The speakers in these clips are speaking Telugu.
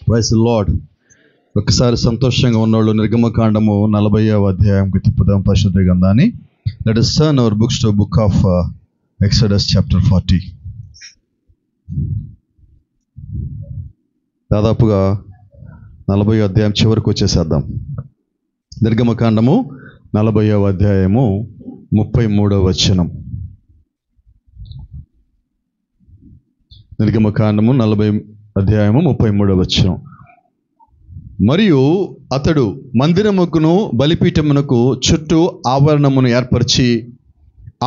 Praise the lord. ఒకసారి సంతోషంగా ఉన్నోళ్ళు నిర్గమకాండము 40వ అధ్యాయంకి తిప్పుదాం పరిశుద్ధ గ్రంథాన్ని. Let us turn our books to book of Exodus chapter 40. దాదాపుగా 40వ అధ్యాయం చివరికి వచ్చేసేద్దాం. నిర్గమకాండము 40వ అధ్యాయము 33వ వచనం. నిర్గమకాండము 40 అధ్యాయము 33వ వచనం. మరియు అతడు మందిరముకును బలిపీఠమునకు చుట్టూ ఆవరణమును ఏర్పరిచి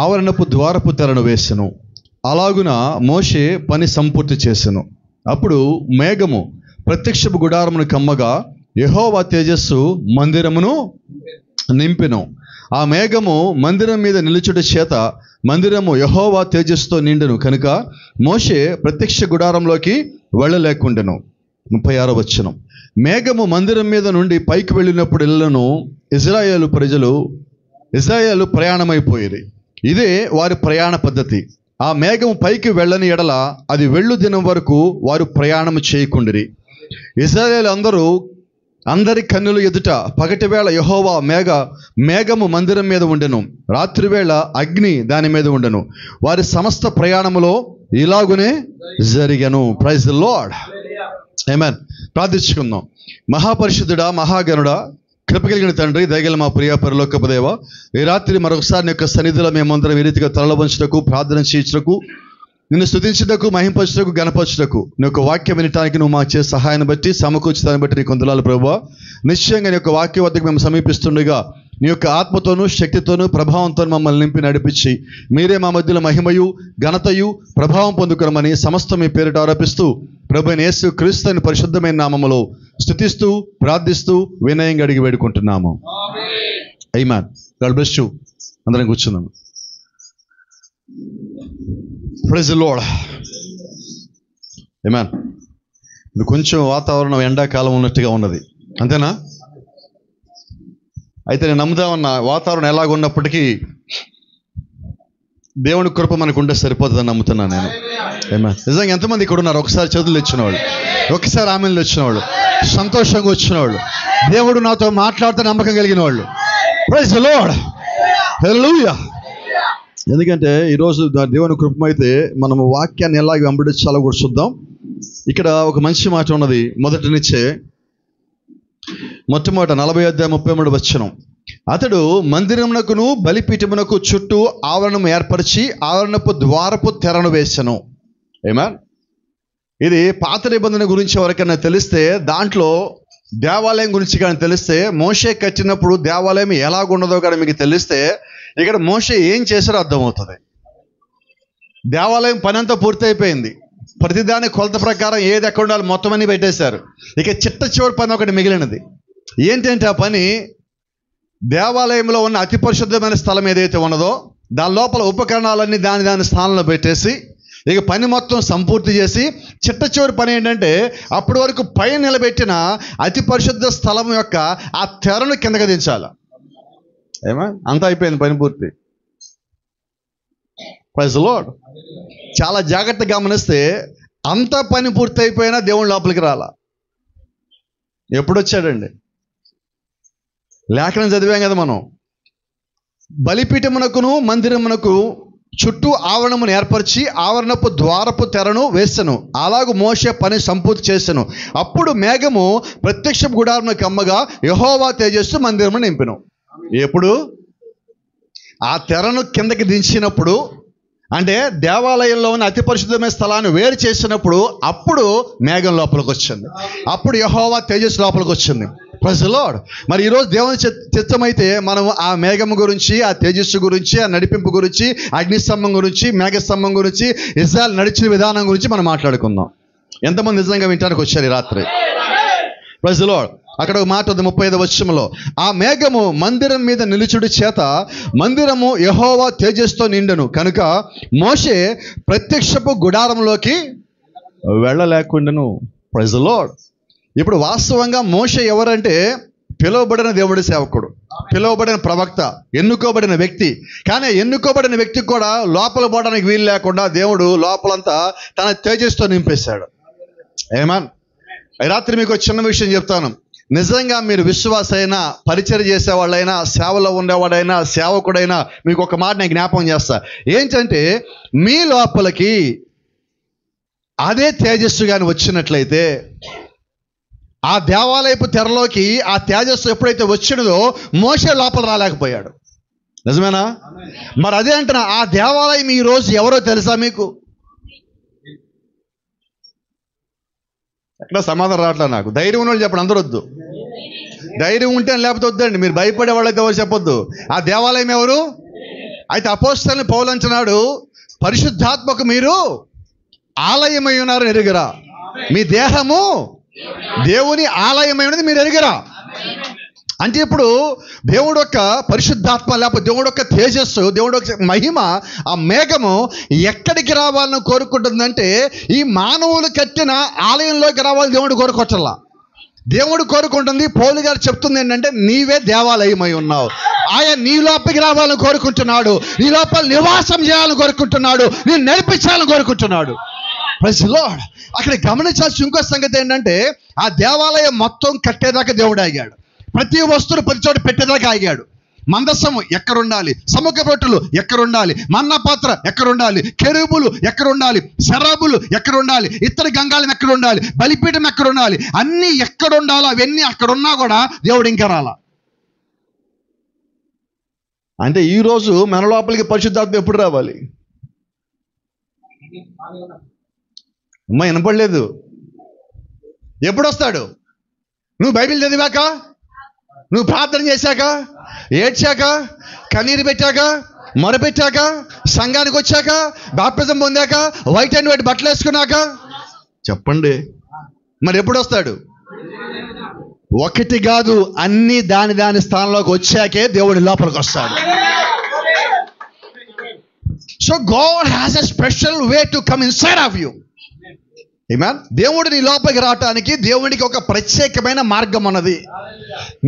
ఆవరణపు ద్వారపు తెరను వేసెను. అలాగున మోషే పని సంపూర్తి చేసెను. అప్పుడు మేఘము ప్రత్యక్షపు గుడారమును కమ్మగా యెహోవా తేజస్సు మందిరమును నింపెను. ఆ మేఘము మందిరం మీద నిలుచుట చేత మందిరము యెహోవా తేజస్సుతో నిండెను కనుక మోషే ప్రత్యక్ష గుడారంలోకి వెళ్ళలేకుండెను. 36వ వచనం. మేఘము మందిరం మీద నుండి పైకి వెళ్ళినప్పుడు ఇళ్లను ఇజ్రాయేలు ప్రయాణమైపోయేది. ఇదే వారి ప్రయాణ పద్ధతి. ఆ మేఘము పైకి వెళ్ళని ఎడల అది వెళ్ళు దినం వరకు వారు ప్రయాణం చేయకుండిరి. ఇజ్రాయేలు అందరి కన్నుల ఎదుట పగటి వేళ యెహోవా మేఘము మందిరం మీద ఉండెను, రాత్రివేళ అగ్ని దాని మీద ఉండెను. వారి సమస్త ప్రయాణములో ఇలాగునే జరిగెను. Praise the Lord. ఆమేన్. ప్రార్థించుకుందాం. మహాపరిశుద్ధుడా, మహాగణుడా, కృప కలిగిన తండ్రి, దయగల మా ప్రియ పరలోకపు దేవా, ఈ రాత్రి మరొకసారి నీ యొక్క సన్నిధిలో మేమందరం ఈ రీతిగా తరలివంచుటకు, ప్రార్థన చేయుటకు, నిన్ను స్తుతించుటకు, మహింపరచుటకు, గణపరచుటకు, నీ యొక్క వాక్యం వినటానికి నువ్వు మాకు చేసే సహాయాన్ని బట్టి, సమకూర్చుతాన్ని బట్టి నీకు వందనాలు ప్రభువా. నిశ్చయంగా నీ యొక్క వాక్య వద్దకు మేము సమీపిస్తుండగా నీ యొక్క ఆత్మతోనూ శక్తితోనూ ప్రభావంతో మమ్మల్ని నింపి నడిపించి మీరే మా మధ్యలో మహిమయు ఘనతయు ప్రభావం పొందుకునమని సమస్తం మీ పేరిట ఆరోపిస్తూ ప్రభువైన యేసు క్రీస్తుని పరిశుద్ధమైన నామములో స్తుతిస్తూ ప్రార్థిస్తూ వినయంగా అడిగి వేడుకుంటున్నాము. ఆమేన్. God bless you. అందరం కూర్చున్నాము. Praise the Lord. ఆమేన్. ఇది కొంచెం వాతావరణం ఎండాకాలం ఉన్నట్టుగా ఉన్నది, అంతేనా? అయితే నేను నమ్ముతా ఉన్నా వాతావరణం ఎలాగున్నప్పటికీ దేవుని కృప మనకు ఉంటే సరిపోతుందని నమ్ముతున్నాను నేను. ఆమేన్. నిజంగా ఎంతమంది ఇక్కడ ఉన్నారు? ఒకసారి చేతులు తెచ్చిన వాళ్ళు, ఒకసారి ఆమెలు తెచ్చిన వాళ్ళు, సంతోషంగా వచ్చిన వాళ్ళు, దేవుడు నాతో మాట్లాడుతూ నమ్మకం కలిగిన వాళ్ళు. Praise the Lord. హల్లెలూయా. ఎందుకంటే ఈరోజు దేవుని కృపమైతే మనము వాక్యాన్ని ఎలాగ వెంబడించాలో కూడా చూద్దాం. ఇక్కడ ఒక మంచి మాట ఉన్నది. మొదటి 40వ అధ్యాయం 33వ వచనం. అతడు మందిరమునకును బలిపీఠమునకు చుట్టూ ఆవరణము ఏర్పరిచి ఆవరణపు ద్వారపు తెరను వేసెను. ఆమేన్. ఇది పాత నిబంధన గురించి ఎవరికైనా తెలిస్తే, దాంట్లో దేవాలయం గురించి కానీ తెలిస్తే, మోషే కట్టినప్పుడు దేవాలయం ఎలాగున్నదో కానీ మీకు తెలిస్తే, ఇక్కడ మోషే ఏం చేశారో అర్థమవుతుంది. దేవాలయం పని అంతా పూర్తయిపోయింది. ప్రతిదాని కొలత ప్రకారం ఏది ఎక్కడ ఉండాలి మొత్తం అన్ని పెట్టేశారు. ఇక చిట్ట చివరి పని ఒకటి మిగిలినది. ఏంటంటే ఆ పని దేవాలయంలో ఉన్న అతి పరిశుద్ధమైన స్థలం ఏదైతే ఉన్నదో దాని లోపల ఉపకరణాలన్నీ దాని స్థానంలో పెట్టేసి ఇక పని మొత్తం సంపూర్తి చేసి చిట్ట చివరి పని ఏంటంటే అప్పటి వరకు పైన నిలబెట్టిన అతి పరిశుద్ధ స్థలం యొక్క ఆ తెరను కిందకి దించాలి. ఏమా అంతా అయిపోయింది, పని పూర్తి. Praise the Lord. చాలా జాగ్రత్తగా గమనిస్తే అంత పని పూర్తి అయిపోయినా దేవుని లోపలికి రాలా. ఎప్పుడు వచ్చాడండి? లేఖనం చదివాం కదా మనం. బలిపీఠమునకును మందిరమునకు చుట్టూ ఆవరణమును ఏర్పరిచి ఆవరణపు ద్వారపు తెరను వేసెను. అలాగూ మోషే పని సంపూర్తి చేసెను. అప్పుడు మేఘము ప్రత్యక్ష గుడారమును కమ్మగా యెహోవా తేజస్సు మందిరమును నింపెను. ఎప్పుడు? ఆ తెరను కిందకి దించినప్పుడు, అంటే దేవాలయంలో ఉన్న అతి పరిశుద్ధమైన స్థలాన్ని వేరు చేసినప్పుడు అప్పుడు మేఘం లోపలికి వచ్చింది. అప్పుడు యెహోవా తేజస్సు లోపలికి వచ్చింది. Praise the Lord. మరి ఈరోజు దేవుని చిత్తమైతే మనం ఆ మేఘం గురించి, ఆ తేజస్సు గురించి, ఆ నడిపింపు గురించి, అగ్నిస్తంభం గురించి, మేఘస్తంభం గురించి, ఇజ్రాయెల్ నడిచిన విధానం గురించి మనం మాట్లాడుకుందాం. ఎంతమంది నిజంగా వినడానికి వచ్చారు ఈ రాత్రి? Praise the Lord. అక్కడ ఒక మాట ఉంది 35వ వచనంలో. ఆ మేఘము మందిరం మీద నిలుచుడి చేత మందిరము యెహోవా తేజస్సుతో నిండెను కనుక మోషే ప్రత్యక్షపు గుడారంలోకి వెళ్ళలేకుండాను. Praise the Lord. ఇప్పుడు వాస్తవంగా మోషే ఎవరంటే పిలువబడిన దేవుడి సేవకుడు, పిలువబడిన ప్రవక్త, ఎన్నుకోబడిన వ్యక్తి. కానీ ఎన్నుకోబడిన వ్యక్తికి కూడా లోపల పోవడానికి వీలు లేకుండా దేవుడు లోపలంతా తన తేజస్సుతో నింపేశాడు. ఏమన్ రాత్రి మీకు ఒక చిన్న విషయం చెప్తాను. నిజంగా మీరు విశ్వాసైనా, పరిచయం చేసేవాళ్ళైనా, సేవలో ఉండేవాడైనా, సేవకుడైనా మీకు ఒక మాట నేను జ్ఞాపకం చేస్తా. ఏంటంటే మీ లోపలికి అదే తేజస్సు కానీ వచ్చినట్లయితే, ఆ దేవాలయపు తెరలోకి ఆ తేజస్సు ఎప్పుడైతే వచ్చినదో మోషే లోపల రాలేకపోయాడు. నిజమేనా? మరి అదే అంటున్నా, ఆ దేవాలయం ఈ రోజు ఎవరో తెలుసా మీకు? ఎక్కడ సమాధానం రావట్లేదు నాకు. ధైర్యం ఉన్న వాళ్ళు చెప్పండి, అందరూ వద్దు. ధైర్యం ఉంటే లేకపోతే వద్దండి. మీరు భయపడే వాళ్ళైతే ఎవరు చెప్పొద్దు. ఆ దేవాలయం ఎవరు? అయితే అపోస్తలుని పౌలు అంటున్నాడు, పరిశుద్ధాత్మకు మీరు ఆలయమై ఉన్నారు ఎరుగరా? మీ దేహము దేవుని ఆలయమై ఉన్నది మీరు ఎరుగరా? అంటే ఇప్పుడు దేవుడు యొక్క పరిశుద్ధాత్మ, లేకపోతే దేవుడు యొక్క తేజస్సు, దేవుడు యొక్క మహిమ, ఆ మేఘము ఎక్కడికి రావాలని కోరుకుంటుందంటే ఈ మానవులు కట్టిన ఆలయంలోకి రావాలని దేవుడు కోరుకోవట్లా. దేవుడు కోరుకుంటుంది, పౌలు గారు చెప్తుంది ఏంటంటే నీవే దేవాలయమై ఉన్నావు. ఆయన నీ లోపలికి రావాలని కోరుకుంటున్నాడు, నీ లోపల నివాసం చేయాలని కోరుకుంటున్నాడు, నేను నడిపించాలని కోరుకుంటున్నాడు. Praise the Lord. అక్కడ గమనించాల్సిన ఇంకో సంగతి ఏంటంటే ఆ దేవాలయం మొత్తం కట్టేదాకా దేవుడు ఆగాడు. ప్రతి వస్తువును ప్రతి చోట పెట్టేదాకా ఆగాడు. మందసము ఎక్కడుండాలి, సముఖ రొట్టెలు ఎక్కడుండాలి, మన్నా పాత్ర ఎక్కడుండాలి, కెరూబులు ఎక్కడుండాలి, శరాబులు ఎక్కడుండాలి, ఇతర గంగాళం ఎక్కడుండాలి, బలిపీఠం ఎక్కడుండాలి, అన్నీ ఎక్కడుండాలో అవన్నీ అక్కడున్నా కూడా దేవుడు ఇంకా రాలా. అంటే ఈరోజు మన లోపలికి పరిశుద్ధాత్మ ఎప్పుడు రావాలి? అమ్మా వినపడలేదు. ఎప్పుడు వస్తాడు? నువ్వు బైబిల్ చదివాక, నువ్వు ప్రార్థన చేశాక, ఏడ్చాక, కన్నీరు పెట్టాక, మొరపెట్టాక, సంఘానికి వచ్చాక, బాప్తిజం పొందాక, వైట్ అండ్ వైట్ బట్టలు వేసుకున్నాక చెప్పండి, మరి ఎప్పుడు వస్తాడు? ఒకటి కాదు, అన్ని దాని స్థానంలోకి వచ్చాకే దేవుడి లోపలికి వస్తాడు. So God has a special way to come inside of you. ఆమేన్. దేవుడు నీ లోపలికి రావటానికి దేవుడికి ఒక ప్రత్యేకమైన మార్గం ఉన్నది.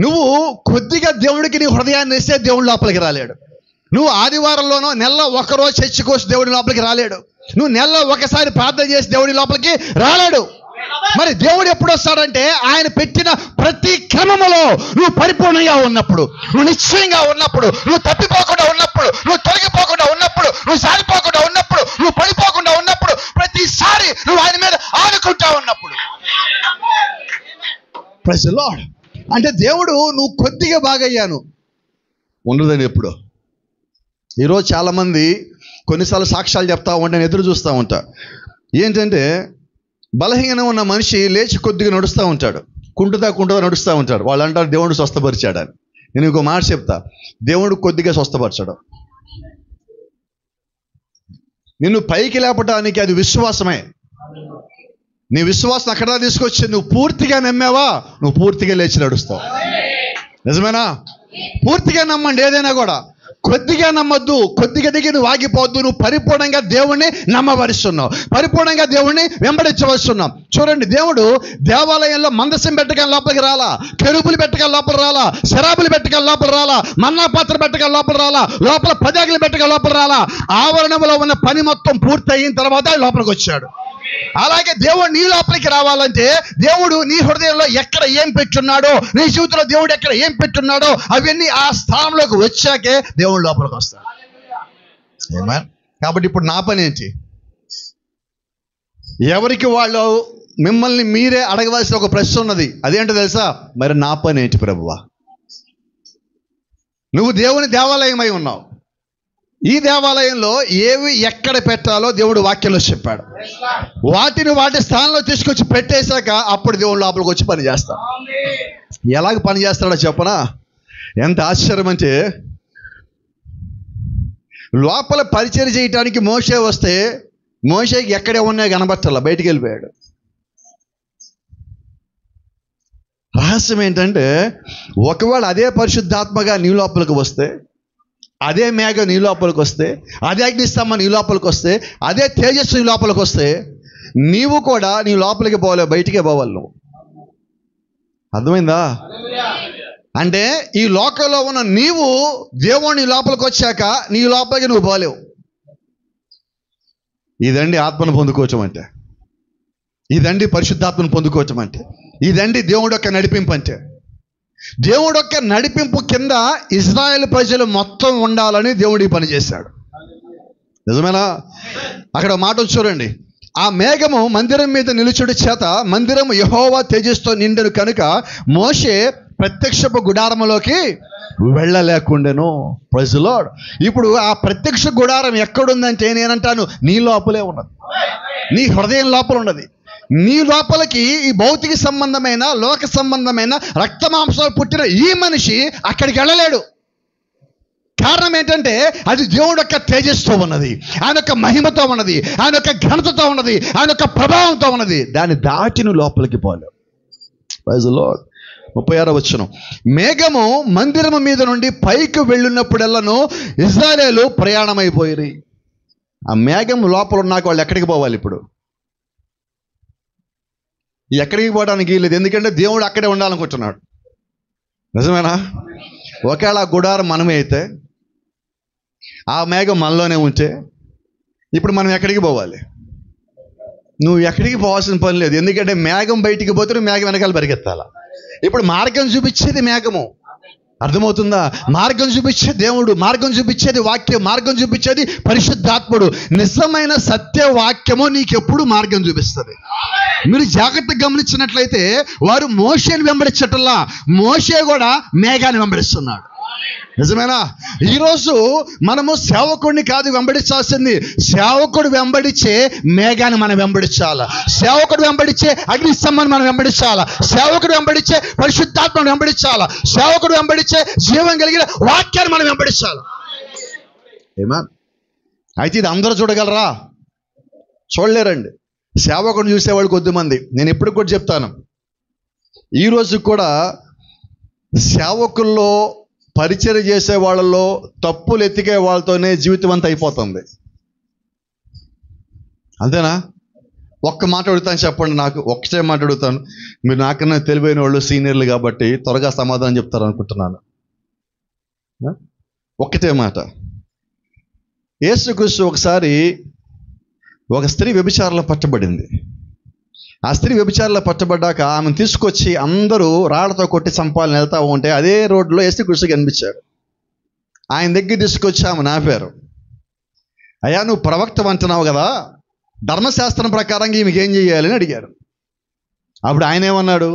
నువ్వు కొద్దిగా దేవుడికి నీ హృదయాన్ని ఇస్తే దేవుడి లోపలికి రాలేడు. నువ్వు ఆదివారంలోనో నెలలో ఒకరోజు చర్చి కోసి దేవుడి లోపలికి రాలేడు. నువ్వు నెలలో ఒకసారి ప్రార్థన చేసి దేవుడి లోపలికి రాలేడు. మరి దేవుడు ఎప్పుడు వస్తాడంటే ఆయన పెట్టిన ప్రతి క్రమములో నువ్వు పరిపూర్ణంగా ఉన్నప్పుడు, నువ్వు నిశ్చయంగా ఉన్నప్పుడు, నువ్వు తప్పిపోకుండా ఉన్నప్పుడు, నువ్వు తొలగిపోకుండా ఉన్నప్పుడు, నువ్వు సారిపోకుండా ఉన్నప్పుడు, నువ్వు పడిపోకుండా ఉన్నప్పుడు, ప్రతిసారి నువ్వు ఆయన మీద ఆనుకుంటా ఉన్నప్పుడు. Praise the Lord. అంటే దేవుడు నువ్వు కొద్దిగా బాగయ్యాను ఉండదని ఎప్పుడు. ఈరోజు చాలామంది కొన్నిసార్లు సాక్ష్యాలు చెప్తా ఉంటా, నేను ఎదురు చూస్తూ ఉంటా. ఏంటంటే బలహీనం ఉన్న మనిషి లేచి కొద్దిగా నడుస్తూ ఉంటాడు, కుంటుదా నడుస్తూ ఉంటాడు. వాళ్ళు అంటారు దేవుడు స్వస్థపరిచాడని. నేను ఇంకో మాట చెప్తా, దేవుడు కొద్దిగా స్వస్థపరచడం. నిన్ను పైకి లేపటానికి అది విశ్వాసమే. నీ విశ్వాసం అక్కడ తీసుకొచ్చి నువ్వు పూర్తిగా నమ్మావా, నువ్వు పూర్తిగా లేచి నడుస్తావు. నిజమేనా? పూర్తిగా నమ్మండి ఏదైనా కూడా. కొద్దిగా నమ్మద్దు, కొద్దిగా దిగి నువ్వు ఆగిపోద్దు. నువ్వు పరిపూర్ణంగా దేవుణ్ణి నమ్మవరుస్తున్నావు, పరిపూర్ణంగా దేవుణ్ణి వెంబడించవస్తున్నావు. చూడండి, దేవుడు దేవాలయంలో మందసం పెట్టగా లోపలికి రాలా, కెరూబులు పెట్టగా లోపల రాలా, శరాబులు పెట్టగా లోపల రాలా, మన్నా పాత్ర పెట్టగా లోపల రాలా, లోపల పదాకులు పెట్టగా లోపల రాలా. ఆవరణంలో ఉన్న పని మొత్తం పూర్తి అయిన తర్వాత లోపలికి వచ్చాడు. అలాగే దేవుడు నీ లోపలికి రావాలంటే దేవుడు నీ హృదయంలో ఎక్కడ ఏం పెట్టున్నాడో, నీ జీవితంలో దేవుడు ఎక్కడ ఏం పెట్టున్నాడో అవన్నీ ఆ స్థానంలోకి వచ్చాకే దేవుడు లోపలికి వస్తాడు. ఆమేన్. కాబట్టి ఇప్పుడు నా పని ఏంటి? ఎవరికి వాళ్ళు మిమ్మల్ని మీరే అడగవలసిన ఒక ప్రశ్న ఉన్నది. అదేంటో తెలుసా? మరి నా పని ఏంటి ప్రభువా? నువ్వు దేవుని దేవాలయమై ఉన్నావు. ఈ దేవాలయంలో ఏవి ఎక్కడ పెట్టాలో దేవుడు వాక్యంలో చెప్పాడు. వాటిని వాటి స్థానంలో తీసుకొచ్చి పెట్టేశాక అప్పుడు దేవుడు లోపలికి వచ్చి పని చేస్తాడు. ఎలాగ పని చేస్తాడో చెప్పనా? ఎంత ఆశ్చర్యం అంటే, లోపల పరిచయం చేయటానికి మోషే వస్తే మోషేకి ఎక్కడే ఉన్నాయో కనబట్టాల, బయటికి వెళ్ళిపోయాడు. రహస్యం ఏంటంటే, ఒకవేళ అదే పరిశుద్ధాత్మగా నీ లోపలికి వస్తే, అదే మేఘ నీ లోపలికి వస్తే, అదే అగ్నిస్తంభం నీ లోపలికి వస్తే, అదే తేజస్సు నీ లోపలికి వస్తే, నీవు కూడా నీ లోపలికి పోలేవు, బయటికే పోవాలి నువ్వు. అర్థమైందా? అంటే ఈ లోకంలో ఉన్న నీవు దేవుని లోపలికి వచ్చాక నీ లోపలికి నువ్వు పోలేవు. ఇదండి ఆత్మను పొందుకోవటం అంటే. ఇదండి పరిశుద్ధాత్మను పొందుకోవటం అంటే. ఇదండి దేవుడు యొక్క నడిపింపు అంటే. దేవుడు యొక్క నడిపింపు కింద ఇజ్రాయేల్ ప్రజలు మొత్తం ఉండాలని దేవుడు ఈ పని చేశాడు. నిజమేనా? అక్కడ మాట చూడండి, ఆ మేఘము మందిరం మీద నిలుచుడి చేత మందిరము యెహోవా తేజస్సుతో నిండెను కనుక మోషే ప్రత్యక్షపు గుడారములోకి వెళ్ళలేకుండెను. Praise the Lord. ఇప్పుడు ఆ ప్రత్యక్ష గుడారం ఎక్కడుందంటే నేనంటాను, నీ లోపలే ఉన్నది, నీ హృదయం లోపల ఉన్నది. నీ లోపలికి ఈ భౌతిక సంబంధమైన లోక సంబంధమైన రక్తమాంసాలు పుట్టిన ఈ మనిషి అక్కడికి వెళ్ళలేడు. కారణం ఏంటంటే అది దేవుడు యొక్క తేజస్సుతో ఉన్నది, ఆయన యొక్క మహిమతో ఉన్నది, ఆయన యొక్క ఘనతతో ఉన్నది, ఆయన యొక్క ప్రభావంతో ఉన్నది. దాన్ని దాటి నువ్వు లోపలికి పోలేవు. Praise the Lord. 36వ వచనం, మేఘము మందిరము మీద నుండి పైకి వెళ్ళినప్పుడెల్లను ఇశ్రాయేలు ప్రయాణమైపోయి. ఆ మేఘం లోపల ఉన్నాక వాళ్ళు ఎక్కడికి పోవాలి? ఇప్పుడు ఎక్కడికి పోవడానికి లేదు, ఎందుకంటే దేవుడు అక్కడే ఉండాలనుకుంటున్నాడు. నిజమేనా? ఒకవేళ ఆ గుడారం మనమే అయితే, ఆ మేఘం మనలోనే ఉంటే, ఇప్పుడు మనం ఎక్కడికి పోవాలి? నువ్వు ఎక్కడికి పోవాల్సిన పని లేదు, ఎందుకంటే మేఘం బయటికి పోతే నువ్వు మేఘం వెనకాల పరిగెత్తాల. ఇప్పుడు మార్గం చూపించేది మేఘము, అర్థమవుతుందా? మార్గం చూపించే దేవుడు, మార్గం చూపించేది వాక్యం, మార్గం చూపించేది పరిశుద్ధాత్ముడు. నిజమైన సత్య వాక్యము నీకు ఎప్పుడు మార్గం చూపిస్తుంది. మీరు జాగ్రత్తగా గమనించినట్లయితే వారు మోషేని వెంబడించటల్లా, మోషే కూడా మేఘాన్ని వెంబడిస్తున్నాడు. నిజమేనా? ఈరోజు మనము సేవకుడిని కాదు వెంబడించాల్సింది, సేవకుడు వెంబడించే మేఘాన్ని మనం వెంబడించాలి, సేవకుడు వెంబడించే అగ్ని స్తంభాన్ని మనం వెంబడించాలి, సేవకుడు వెంబడించే పరిశుద్ధాత్మను వెంబడించాలి, సేవకుడు వెంబడించే జీవం కలిగిన వాక్యాన్ని మనం వెంబడించాలి. ఏమా అయితే ఇది అందరూ చూడగలరా? చూడలేరండి. సేవకుడిని చూసేవాళ్ళు కొద్దిమంది. నేను ఎప్పుడు కూడా చెప్తాను, ఈరోజు కూడా సేవకుల్లో పరిచయం చేసే వాళ్ళలో తప్పులు ఎత్తికే వాళ్ళతోనే జీవితం అంతా అయిపోతుంది. అంతేనా? ఒక్క మాట అడుగుతాను, చెప్పండి. నాకు ఒక్కటే మాట అడుగుతాను, మీరు నాకన్నా తెలివైన వాళ్ళు, సీనియర్లు కాబట్టి త్వరగా సమాధానం చెప్తారు అనుకుంటున్నాను. ఒక్కటే మాట. యేసుక్రీస్తు ఒకసారి ఒక స్త్రీ వ్యభిచారంలో పట్టబడింది. ఆ స్త్రీ వ్యభిచారంలో పట్టబడ్డాక ఆమెను తీసుకొచ్చి అందరూ రాళ్లతో కొట్టి చంపాలని వెళ్తా ఉంటే అదే రోడ్లో యేసుక్రీస్తు కనిపించాడు. ఆయన దగ్గర తీసుకొచ్చి ఆమె ఆపారు. అయ్యా, నువ్వు ప్రవక్త అంటున్నావు కదా, ధర్మశాస్త్రం ప్రకారంగా ఈమెకి ఏం చేయాలని అడిగారు. అప్పుడు ఆయన ఏమన్నాడు?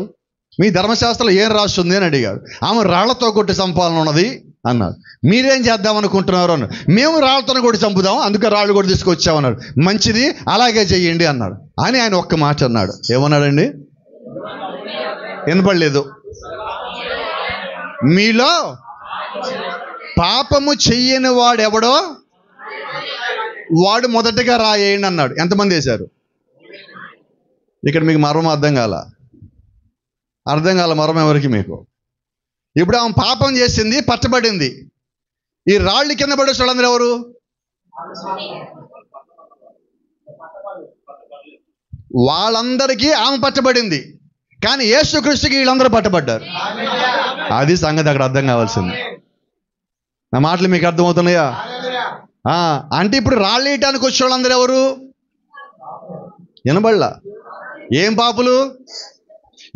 మీ ధర్మశాస్త్రంలో ఏం రాస్తుంది అని అడిగాడు. ఆమె రాళ్లతో కొట్టి చంపాలని ఉన్నది అన్నాడు. మీరేం చేద్దాం అనుకుంటున్నారు అన్నాడు. మేము రాళ్లతో కొట్టి చంపుదాం, అందుకే రాళ్ళు కూడా తీసుకొచ్చామన్నాడు. మంచిది, అలాగే చెయ్యండి అన్నాడు. అని ఆయన ఒక్క మాట అన్నాడు. ఏమన్నాడండి? వినపడలేదు. మీలో పాపము చెయ్యని వాడెవడో వాడు మొదటగా రాయేయండి అన్నాడు. ఎంతమంది వేశారు? ఇక్కడ మీకు మర్మం అర్థం కాల మర్మం ఎవరికి? మీకు. ఇప్పుడు ఆమె పాపం చేసింది, పట్టబడింది. ఈ రాళ్ళు కింద పడేసి వాళ్ళందరూ ఎవరు? వాళ్ళందరికీ ఆమె పట్టబడింది, కానీ యేసుక్రీస్తుకి వీళ్ళందరూ పట్టబడ్డారు. అది సంగతి అక్కడ అర్థం కావాల్సింది. నా మాటలు మీకు అర్థమవుతున్నాయా? అంటే ఇప్పుడు రాళ్ళు వేయటానికి వచ్చే వాళ్ళందరూ ఎవరు? వినబడలా? ఏం పాపులు?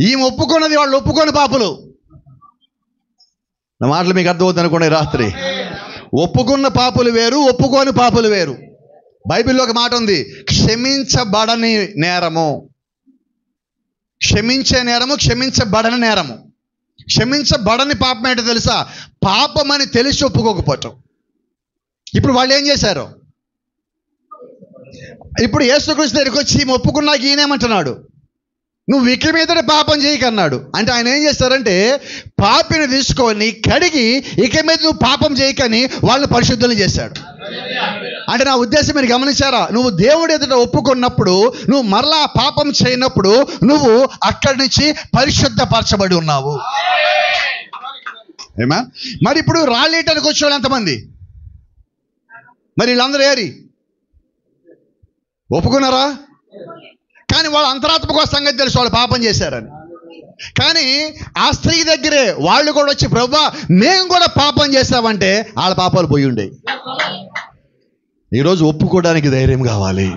ఈమె ఒప్పుకున్నది, వాళ్ళు ఒప్పుకొని పాపులు. నా మాటలు మీకు అర్థమవుతుంది అనుకోండి. రాత్రి ఒప్పుకున్న పాపులు వేరు, ఒప్పుకోని పాపులు వేరు. బైబిల్లో ఒక మాట ఉంది, క్షమించబడని నేరము, క్షమించే నేరము, క్షమించబడని నేరము. క్షమించబడని పాపం ఏంటో తెలుసా? పాపమని తెలిసి ఒప్పుకోకపోవటం. ఇప్పుడు వాళ్ళు ఏం చేశారు? ఇప్పుడు యేసుక్రీస్తు దగ్గరికి వచ్చి ఒప్పుకున్నాక ఈయనేమంటున్నాడు? నువ్వు ఇక మీదట పాపం చేయకన్నాడు. అంటే ఆయన ఏం చేస్తారంటే పాపిని తీసుకొని కడిగి ఇక మీద నువ్వు పాపం చేయకని వాళ్ళని పరిశుద్ధులు చేశాడు. అంటే నా ఉద్దేశం మీరు గమనించారా? నువ్వు దేవుడి ఎదుట ఒప్పుకున్నప్పుడు, నువ్వు మరలా పాపం చేయనప్పుడు నువ్వు అక్కడి నుంచి పరిశుద్ధపరచబడి ఉన్నావు. ఏమా? మరి ఇప్పుడు రాళ్ళేయటానికి వచ్చే వాళ్ళు ఎంతమంది? మరి వీళ్ళందరూ ఏరి ఒప్పుకున్నారా? కానీ వాళ్ళ అంతరాత్మకు ఒక సంగతి తెలుసు, వాళ్ళు పాపం చేశారని. కానీ ఆ స్త్రీ దగ్గరే వాళ్ళు కూడా వచ్చి, ప్రభువా మేము కూడా పాపం చేశామంటే వాళ్ళ పాపాలు పోయి ఉండేవి. ఈరోజు ఒప్పుకోవడానికి ధైర్యం కావాలి,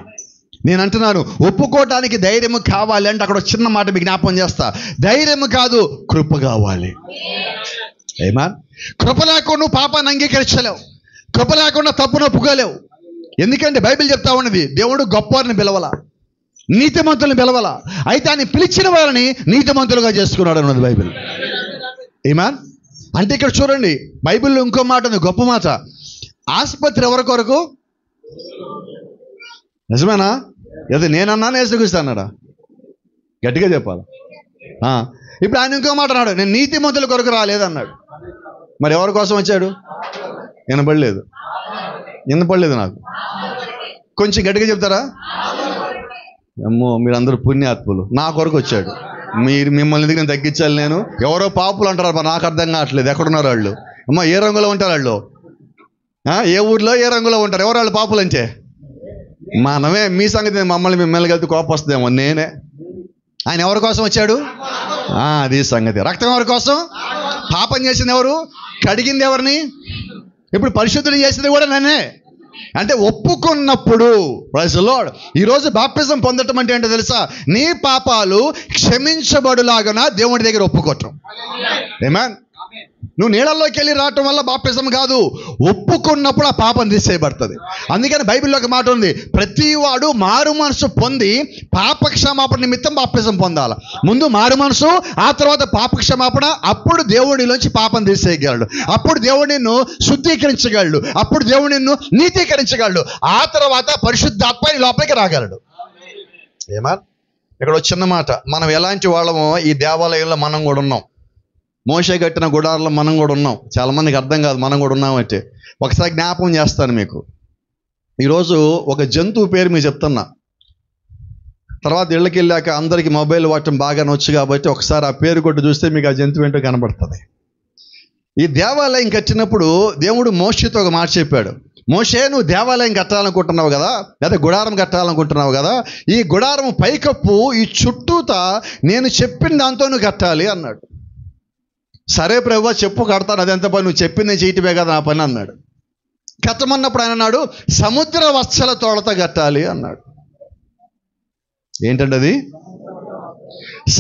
నేను అంటున్నాను, ఒప్పుకోవటానికి ధైర్యం కావాలి అంటే అక్కడ చిన్న మాట మీకు జ్ఞాపకం చేస్తా. ధైర్యం కాదు, కృప కావాలి. ఏమా, కృప లేకుండా నువ్వు పాపాన్ని అంగీకరించలేవు. కృప లేకుండా తప్పును ఒప్పుకోలేవు. ఎందుకంటే బైబిల్ చెప్తా ఉన్నది, దేవుడు గొప్పవారిని పిలవాల, నీతిమంతులను పిలవాల. అయితే ఆయన పిలిచిన వారిని నీతిమంతులుగా చేసుకున్నాడు అన్నది బైబిల్. ఏమా, అంటే ఇక్కడ చూడండి, బైబిల్లో ఇంకో మాట ఉంది, గొప్ప మాట. ఆసుపత్రి ఎవరి కొరకు? నిజమేనా? ఏదో నేనన్నాను, యేసుక్రీస్తు అన్నాడా? గట్టిగా చెప్పాలి. ఇప్పుడు ఆయన ఇంకో మాట అన్నాడు, నేను నీతిమంతుల కొరకు రాలేదన్నాడు. మరి ఎవరి కోసం వచ్చాడు? వినపడలేదు నాకు. కొంచెం గట్టిగా చెప్తారా? అమ్మో, మీరందరూ పుణ్యాత్ములు. నా కొరకు వచ్చాడు. మిమ్మల్ని ఎందుకు నేను తగ్గించాలి? నేను ఎవరో పాపులు అంటారు, నాకు అర్థం కావట్లేదు. ఎక్కడున్నారు వాళ్ళు? అమ్మ, ఏ రంగులో ఉంటారు వాళ్ళు? ఏ ఊర్లో ఏ రంగులో ఉంటారు? ఎవరు వాళ్ళు పాపులు అంటే? మనమే. మీ సంగతి మిమ్మల్ని కలిపి కోపం వస్తుందేమో. నేనే. ఆయన ఎవరి కోసం వచ్చాడు? అది సంగతి. రక్తం ఎవరి కోసం? పాపం చేసింది ఎవరు? కడిగింది ఎవరిని? ఇప్పుడు పరిశుద్ధులు చేసింది కూడా నేనే. అంటే ఒప్పుకున్నప్పుడు, ప్రైజ్ ది లార్డ్, ఈరోజు బాప్టిజం పొందటం అంటే ఏంటో తెలుసా? నీ పాపాలు క్షమించబడులాగన దేవుడి దగ్గర ఒప్పుకోవటం. ఆమేన్. నువ్వు నీళ్ళల్లోకి వెళ్ళి రావటం వల్ల బాప్టిజం కాదు, ఒప్పుకున్నప్పుడు ఆ పాపం తీసేయబడుతుంది. అందుకని బైబిల్లో ఒక మాట ఉంది, ప్రతి వాడు మారు మనసు పొంది పాపక్షమాపణ నిమిత్తం బాప్టిజం పొందాలి. ముందు మారు మనసు, ఆ తర్వాత పాపక్షమాపణ. అప్పుడు దేవుడిలోంచి పాపం తీసేయగలడు. అప్పుడు దేవుడు నిన్ను శుద్ధీకరించగలడు. అప్పుడు దేవుడు నిన్ను నీతీకరించగలడు. ఆ తర్వాత పరిశుద్ధాత్మ లోపలికి రాగలడు. ఏమా, ఇక్కడ చిన్న మాట. మనం ఎలాంటి వాళ్ళమో ఈ దేవాలయంలో మనం కూడా ఉన్నాం. మోషే కట్టిన గుడారంలో మనం కూడా ఉన్నాం. చాలామందికి అర్థం కాదు మనం కూడా ఉన్నామంటే. ఒకసారి జ్ఞాపకం చేస్తాను మీకు. ఈరోజు ఒక జంతువు పేరు మీకు చెప్తున్నా. తర్వాత ఇళ్ళకి వెళ్ళాక అందరికీ మొబైల్ వాడటం బాగా నొచ్చు కాబట్టి ఒకసారి ఆ పేరు కొట్టి చూస్తే మీకు ఆ జంతువు ఏంటో కనబడుతుంది. ఈ దేవాలయం కట్టినప్పుడు దేవుడు మోషేతో ఒక మాట చెప్పాడు. మోషే, నువ్వు దేవాలయం కట్టాలనుకుంటున్నావు కదా, లేదా గుడారం కట్టాలనుకుంటున్నావు కదా, ఈ గుడారం పైకప్పు ఈ చుట్టూతా నేను చెప్పిన దాంతో నువ్వు కట్టాలి అన్నాడు. సరే ప్రభువా, చెప్పు, కడతాను. అదెంత పని? నువ్వు చెప్పింది నేను చేయటమే కదా నా పని అన్నాడు. కట్టమన్నప్పుడు ఆయన అన్నాడు, సముద్ర వత్సల తోళ్లతో కట్టాలి అన్నాడు. ఏంటండి అది?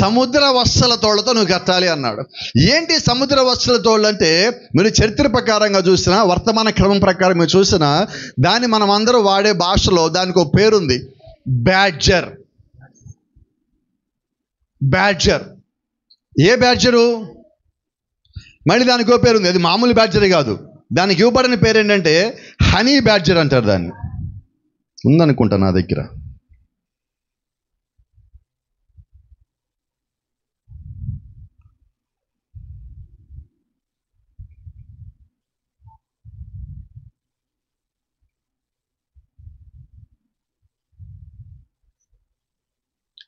సముద్ర వత్సల తోళ్లతో నువ్వు కట్టాలి అన్నాడు. ఏంటి సముద్ర వత్సల తోళ్ళు అంటే? మీరు చరిత్ర ప్రకారంగా చూసినా, వర్తమాన క్రమం ప్రకారం మీరు చూసినా, దాన్ని మనం అందరూ వాడే భాషలో దానికి ఒక పేరుంది, బ్యాడ్జర్. బ్యాడ్జర్. ఏ బ్యాడ్జరు? మళ్ళీ దానికి ఒక పేరు ఉంది. అది మామూలు బ్యాడ్జర్ కాదు. దానికి ఇవ్వబడిన పేరు ఏంటంటే హనీ బ్యాడ్జర్ అంటారు. దాన్ని ఉందనుకుంటా నా దగ్గర.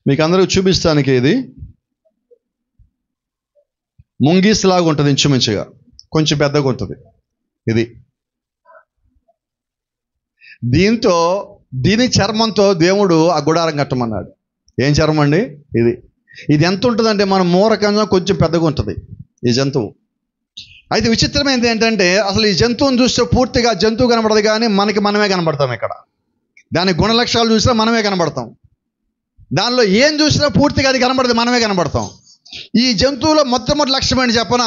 మీకు అందరూ చూపిస్తానికి ఇది ముంగీస్ లాగా ఉంటుంది, ఇంచుమించుగా కొంచెం పెద్దగా ఉంటుంది. ఇది దీని చర్మంతో దేవుడు ఆ గుడారం కట్టమన్నాడు. ఏం చర్మం అండి ఇది? ఇది ఎంత ఉంటుందంటే మన మూరకంగా కొంచెం పెద్దగా ఉంటుంది ఈ జంతువు. అయితే విచిత్రమైనది ఏంటంటే, అసలు ఈ జంతువుని చూస్తే పూర్తిగా జంతువు కనబడదు, కానీ మనమే కనబడతాం. ఇక్కడ దాని గుణలక్షణాలు చూసినా మనమే కనబడతాం. దానిలో ఏం చూసినా పూర్తిగా అది కనబడదు, మనమే కనబడతాం. ఈ జంతువులో మొట్టమొదటి లక్ష్యం ఏంటి చెప్పనా?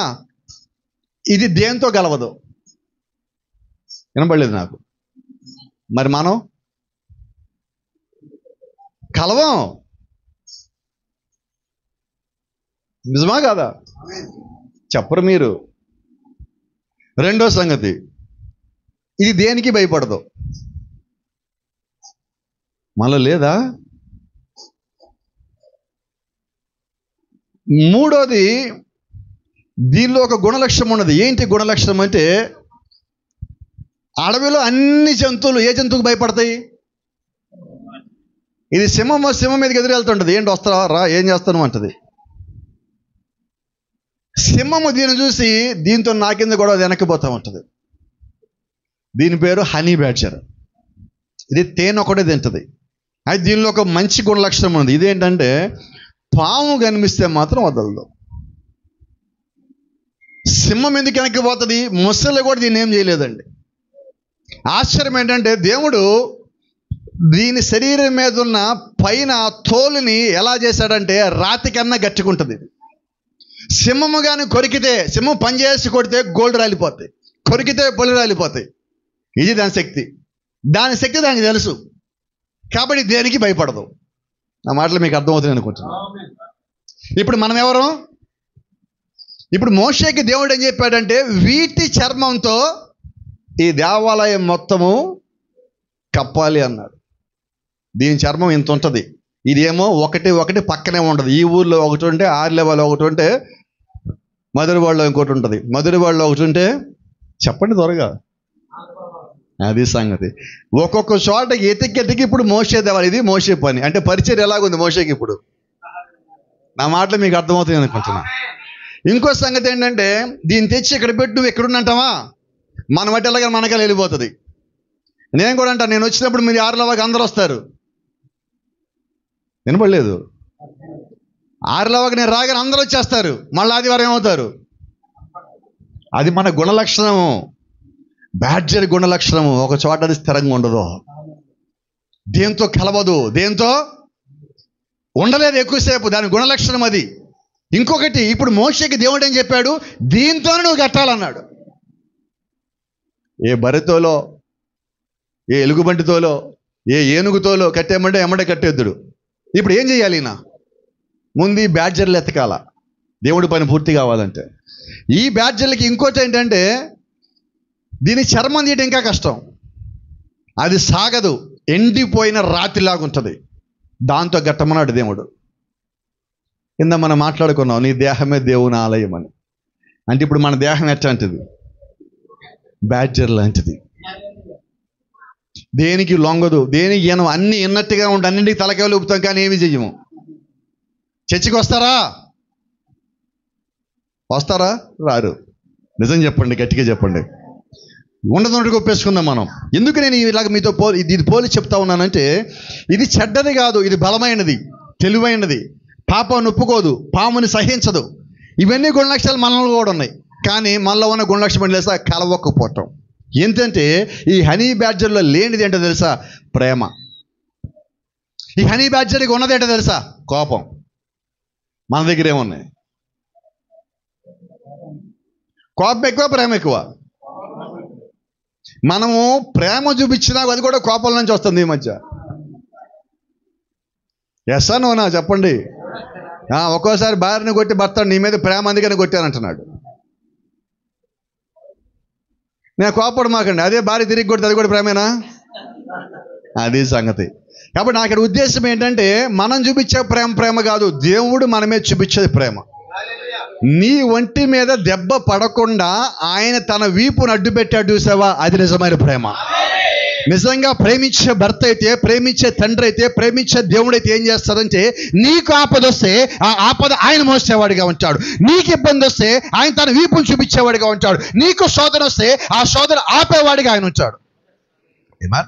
ఇది దేంతో గెలవదు. వినపడలేదు నాకు. మరి మనం కలవం. నిజమా కాదా? చెప్పరు మీరు. రెండో సంగతి, ఇది దేనికి భయపడదు. మనలో లేదా? మూడోది, దీనిలో ఒక గుణలక్షణం ఉన్నది. ఏంటి గుణలక్షణం అంటే, అడవిలో అన్ని జంతువులు ఏ జంతువుకు భయపడతాయి? ఇది సింహం మీదకి ఎదురు వెళ్తుంటుంది. ఏంటి వస్తావా రా, ఏం చేస్తాను అంటది. సింహము దీన్ని చూసి దీంతో నా కింద కూడా వెనక్కిపోతూ ఉంటుంది. దీని పేరు హనీ బ్యాడ్జర్. ఇది తేనె ఒకటే తింటుంది. అయితే దీనిలో ఒక మంచి గుణలక్షణం ఉంది. ఇదేంటంటే, పాము కనిపిస్తే మాత్రం వదలదు. సింహం ఎందుకు వెనక్కి పోతుంది? ముసలి కూడా దీన్ని ఏం చేయలేదండి. ఆశ్చర్యం ఏంటంటే, దేవుడు దీని శరీరం మీద ఉన్న పైన తోలుని ఎలా చేశాడంటే రాతి కన్నా గట్టిగుంటుంది. సింహము కానీ కొరికితే, సింహం పనిచేసి కొడితే గోల్డ్ రాలిపోతాయి, కొరికితే పొలి రాలిపోతాయి. ఇది దాని శక్తి. దాని శక్తి దానికి తెలుసు కాబట్టి దేనికి భయపడదు. నా మాటలు మీకు అర్థమవుతుంది అనుకుంటున్నాను. ఇప్పుడు మనం ఎవరు? ఇప్పుడు మోషేకి దేవుడు ఏం చెప్పాడంటే వీటి చర్మంతో ఈ దేవాలయం మొత్తము కప్పాలి అన్నాడు. దీని చర్మం ఇంత ఉంటుంది. ఇదేమో ఒకటి పక్కనే ఉండదు. ఈ ఊర్లో ఒకటి ఉంటే ఆర్లెవాలో ఒకటి ఉంటే మధురవాడలో ఇంకోటి ఉంటుంది, మధురవాడలో ఒకటి ఉంటే చెప్పండి త్వరగా. అది సంగతి. ఒక్కొక్క చోట ఎతికి ఇప్పుడు మోషే దేవాలి. ఇది మోషే పని. అంటే పరిచయం ఎలాగుంది మోషేకి ఇప్పుడు? నా మాటలు మీకు అర్థమవుతుంది అనుకుంటున్నా. ఇంకో సంగతి ఏంటంటే దీన్ని తెచ్చి ఇక్కడ పెట్టి నువ్వు ఎక్కడున్నంటావా మన బట్టి ఎలాగా మనకలా వెళ్ళిపోతుంది. నేను కూడా అంటాను, నేను వచ్చినప్పుడు మీరు 6 అందరూ వస్తారు. వినపడలేదు? 6 నేను రాగానే అందరూ వచ్చేస్తారు. మళ్ళీ ఆదివారం ఏమవుతారు? అది మన గుణలక్షణము, బ్యాడ్జర్ గుణలక్షణము. ఒక చోట అది స్థిరంగా ఉండదు, దేంతో కలవదు, దేంతో ఉండలేదు ఎక్కువసేపు. దాని గుణలక్షణం అది. ఇంకొకటి, ఇప్పుడు మోషేకి దేవుడు ఏం చెప్పాడు? దీంతోనే నువ్వు కట్టాలన్నాడు. ఏ బరితోలో, ఏ ఎలుగుబంటితోలో, ఏ ఏనుగుతోలో కట్టేమంటే ఎమ్మడే కట్టేద్దుడు. ఇప్పుడు ఏం చేయాలి? ముందు ఈ బ్యాడ్జర్లు ఎత్తకాల దేవుడి పని పూర్తి కావాలంటే. ఈ బ్యాడ్జర్లకి ఇంకోటి ఏంటంటే దీని చర్మం తీయడం ఇంకా కష్టం. అది సాగదు, ఎండిపోయిన రాతిలాగా ఉంటుంది. దాంతో గట్టమన్నాడు దేవుడు. కింద మనం మాట్లాడుకున్నాం, నీ దేహమే దేవుని ఆలయం అని. అంటే ఇప్పుడు మన దేహం ఎట్లాంటిది? బ్యాడ్జర్ లాంటిది. దేనికి లొంగదు, దేనికి ఈయన అన్ని ఇన్నట్టుగా ఉండి అన్నింటికి తలకాయలు ఊపుతాం కానీ ఏమి చెయ్యము. చర్చికి వస్తారా? రారు. నిజం చెప్పండి, గట్టిగా చెప్పండి. ఉండదు ఒప్పేసుకుందాం మనం. ఎందుకు నేను ఇలాగ మీతో ఇది పోలి చెప్తా ఉన్నానంటే ఇది చెడ్డది కాదు, ఇది బలమైనది, తెలివైనది. పాపం ఒప్పుకోదు, పాముని సహించదు. ఇవన్నీ గుణలక్షణాలు మనలో కూడా ఉన్నాయి. కానీ మనలో ఉన్న గుణలక్షణం ఏంటి తెలుసా? కలవకపోవటం. ఏంటంటే ఈ హనీ బ్యాడ్జర్లో లేనిది ఏంటో తెలుసా? ప్రేమ. ఈ హనీ బ్యాడ్జర్కి ఉన్నది ఏంటో తెలుసా? కోపం. మన దగ్గర ఏమున్నాయి? కోపం ఎక్కువ, ప్రేమ ఎక్కువ. మనము ప్రేమ చూపించినా అది కూడా కోపం నుంచి వస్తుంది ఈ మధ్య. ఎస్ నోనా చెప్పండి. ఒక్కోసారి భార్యని కొట్టి భర్త నీ మీద ప్రేమ అందుకని కొట్టానంటున్నాడు. నేను కోపడు మాకండి, అదే భార్య తిరిగి కొడితే అది కూడా ప్రేమేనా? అది సంగతి. కాబట్టి నాకు ఇక్కడ ఉద్దేశం ఏంటంటే మనం చూపించే ప్రేమ కాదు, దేవుడు మన మీద చూపించేది ప్రేమ. నీ ఒంటి మీద దెబ్బ పడకుండా ఆయన తన వీపును అడ్డు పెట్టాడు చూసావా? అది నిజమైన ప్రేమ. నిజంగా ప్రేమించే భర్త అయితే, ప్రేమించే తండ్రి అయితే, ప్రేమించే దేవుడైతే ఏం చేస్తాడంటే నీకు ఆపద వస్తే ఆ ఆపద ఆయన మోసేవాడిగా ఉంటాడు. నీకు ఇబ్బంది వస్తే ఆయన తన వీపును చూపించేవాడిగా ఉంటాడు. నీకు శోధన వస్తే ఆ శోధన ఆపేవాడిగా ఆయన ఉంటాడు. ఏమా